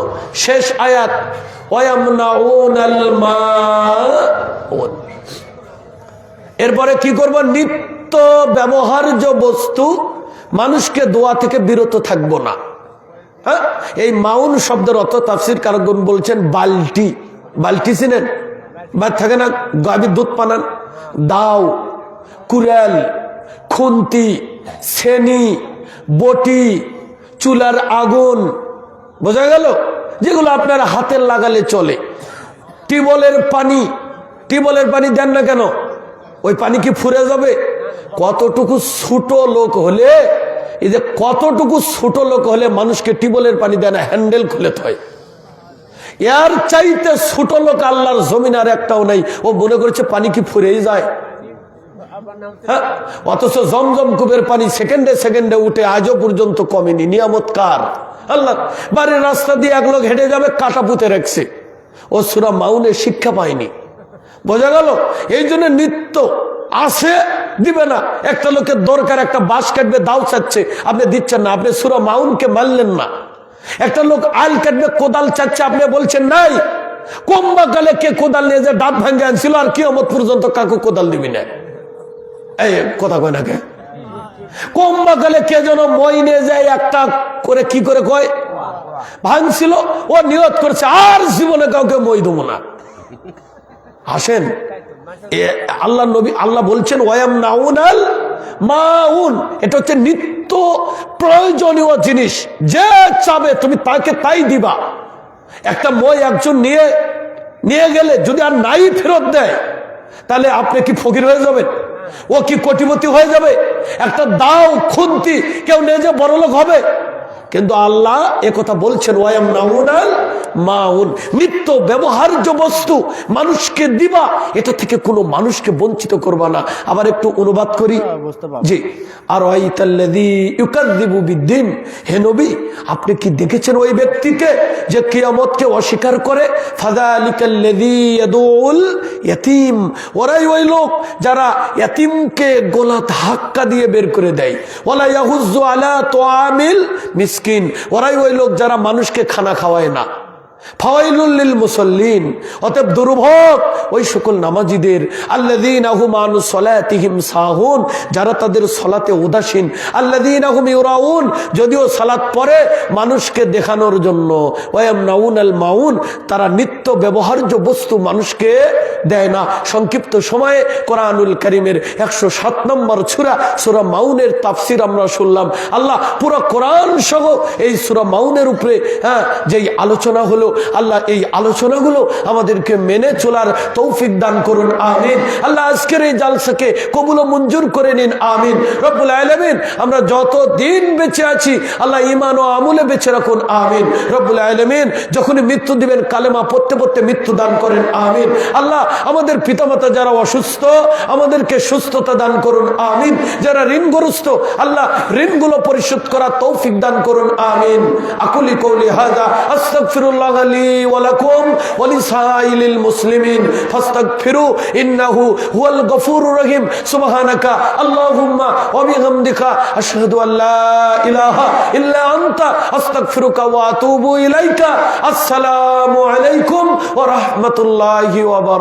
শেষ আয়াত, ওয়ায়ামনাউনাল মাউন। এরপরে কি করব? নিত্য ব্যবহার্য বস্তু, মানুষকে দোয়া থেকে বিরত থাকবো না। হ্যাঁ এই মাউন শব্দের অর্থ তাফসীর কারকগণ বলছেন বালতি। বালতি চিনেন? বাদ থাকে না, গাভীর দুধ পানান। দাও, কুড়াল, খুন্তি, ছেনি, বটি, চুলার আগুন, বোঝা গেল? যেগুলো আপনার হাতের লাগালে চলে। টিউবওয়েলের পানি দেন না কেন? ওই পানি কি ফুরে যাবে? কতটুকু ছোট লোক হলে, এই যে কতটুকু ছোট লোক হলে মানুষকে টিউবওয়েলের পানি দেয় না, হ্যান্ডেল খুলে থয়। এর চাইতে ছোট লোক আল্লাহর জমিন আর একটাও নাই। ও মনে করছে পানি কি ফুরেই যায়। হ্যাঁ অথচ জমজম কূপের পানি সেকেন্ডে সেকেন্ডে উঠে, আজও পর্যন্ত কমেনি। নিয়ামত কার? আল্লাহ। বাড়ির রাস্তা দিয়ে এক লোক হেঁটে যাবে, কাটা পুঁতে রাখছে, ও সূরা মাউনের শিক্ষা পায়নি। বোঝা গেল? এই জন্য নিত্য আসে দিবে না। একটা লোকের দরকার, একটা বাঁশ কাটবে, দাও চাচ্ছে, আপনি দিচ্ছেন না, আপনি সূরা মাউনকে মানলেন না। একটা লোক আল কাটবে, কোদাল চাচ্ছে, আপনি বলছেন নাই। কম্বাকালে কে কোদাল নিয়ে যে দাঁত ভাঙ্গে আনছিল, আর কিয়ামত পর্যন্ত কাকু কোদাল দিবি না। এই কথা কয় না কে? কম্বাকালে কে যেন মই নিয়ে যায় একটা করে, কি করে কয়, ভাঙছিল, ও নিয়ত করছে আর জীবনে কাউকে মই দেবো না। আসেন, আল্লাহ নবী, আল্লাহ বলছেন ওয়ায়ামনাউনাল মাউন। এটা হচ্ছে নিত্য প্রয়োজনীয় জিনিস, যে চাবে তুমি তাকে তাই দিবা। একটা মই একজন নিয়ে গেলে যদি আর নাই ফেরত দেয়, তাহলে আপনি কি ফকির হয়ে যাবেন? ও কি কোটিপতি হয়ে যাবে? একটা দাও, খুন্তি কেউ নিয়ে যে বড়লোক হবে? কিন্তু আল্লাহ একথা বলছেন ওয়ায়ামনাউনাল মাউন, নিত্য ব্যবহার্য বস্তু মানুষকে দিবা, এটা থেকে কোনো মানুষকে বঞ্চিত করবা না। আবার একটু অনুবাদ করি জি। আর ওয়াইতাল্লাযী ইউকাযযিবু বিদ্দিন, হে নবী আপনি কি দেখেছেন ওই ব্যক্তিকে যে কিয়ামতকে অস্বীকার করে? ফাযালিকাল্লাযী ইয়াদউল ইয়াতীম, ওরাই ওই লোক যারা ইয়াতীমকে গলা ধাক্কা দিয়ে বের করে দেয়। ওয়ালা ইয়াহুজ্জু আলা তুআমিল মিসকিন, ওরাই ওই লোক যারা মানুষকে খানা খাওয়ায় না। ফাওয়াইলুল লিল মুসাল্লিন, অতএব দুর্ভোগ ওই সকল নামাজীদের, আল্লাযীনা হুম আন সালাতিহিম সাহুন, যারা তাদের সালাতে উদাসীন, আল্লাযীনা হুম ইউরাউন, যদিও সালাত পড়ে মানুষকে দেখানোর জন্য, ওয়ায়ামনাউনাল মাউন, তারা নিত্য ব্যবহার্য বস্তু মানুষকে দেয় না। সংক্ষিপ্ত সময়ে কোরআনুল কারীমের 107 নম্বর সূরা সূরা মাউনের তাফসীর আমরা শুনলাম। আল্লাহ পুরো কোরআন সহ এই সূরা মাউনের উপরে যেই আলোচনা হলো, আল্লাহ এই আলোচনাগুলো আমাদেরকে মেনে চলার তৌফিক দান করুন, আমিন। আল্লাহ আজকের এই জালসাকে কবুল ও মঞ্জুর করে নিন, আমিন। রব্বুল আলামিন আমরা যত দিন বেঁচে আছি আল্লাহ ঈমান ও আমলে বেঁচে রাখুন, আমিন। রব্বুল আলামিন যখনই মৃত্যু দিবেন কালেমা পড়তে পড়তে মৃত্যু দান করেন, আমিন। আল্লাহ আমাদের পিতামাতা যারা অসুস্থ আমাদেরকে সুস্থতা দান করুন, আমিন। যারা ঋণগ্রস্ত আল্লাহ ঋণগুলো পরিশোধ করার তৌফিক দান করুন, আমিন। আকুলি কওলি হাযা আস্তাগফিরুল্লাহ লি ওয়া লাকুম ওয়া লিসাইলিল মুসলিমিন ফাস্তাগফিরু ইন্নাহু হুয়াল গফুরুর রহিম। সুবহানাকা আল্লাহুম্মা ওয়া বিহামদিকা আশহাদু আল্লা ইলাহা ইল্লা আনতা আস্তাগফিরুকা ওয়া আতুবু ইলাইকা। আসসালামু আলাইকুম ওয়া রাহমাতুল্লাহি ওয়া বারাকাতুহু।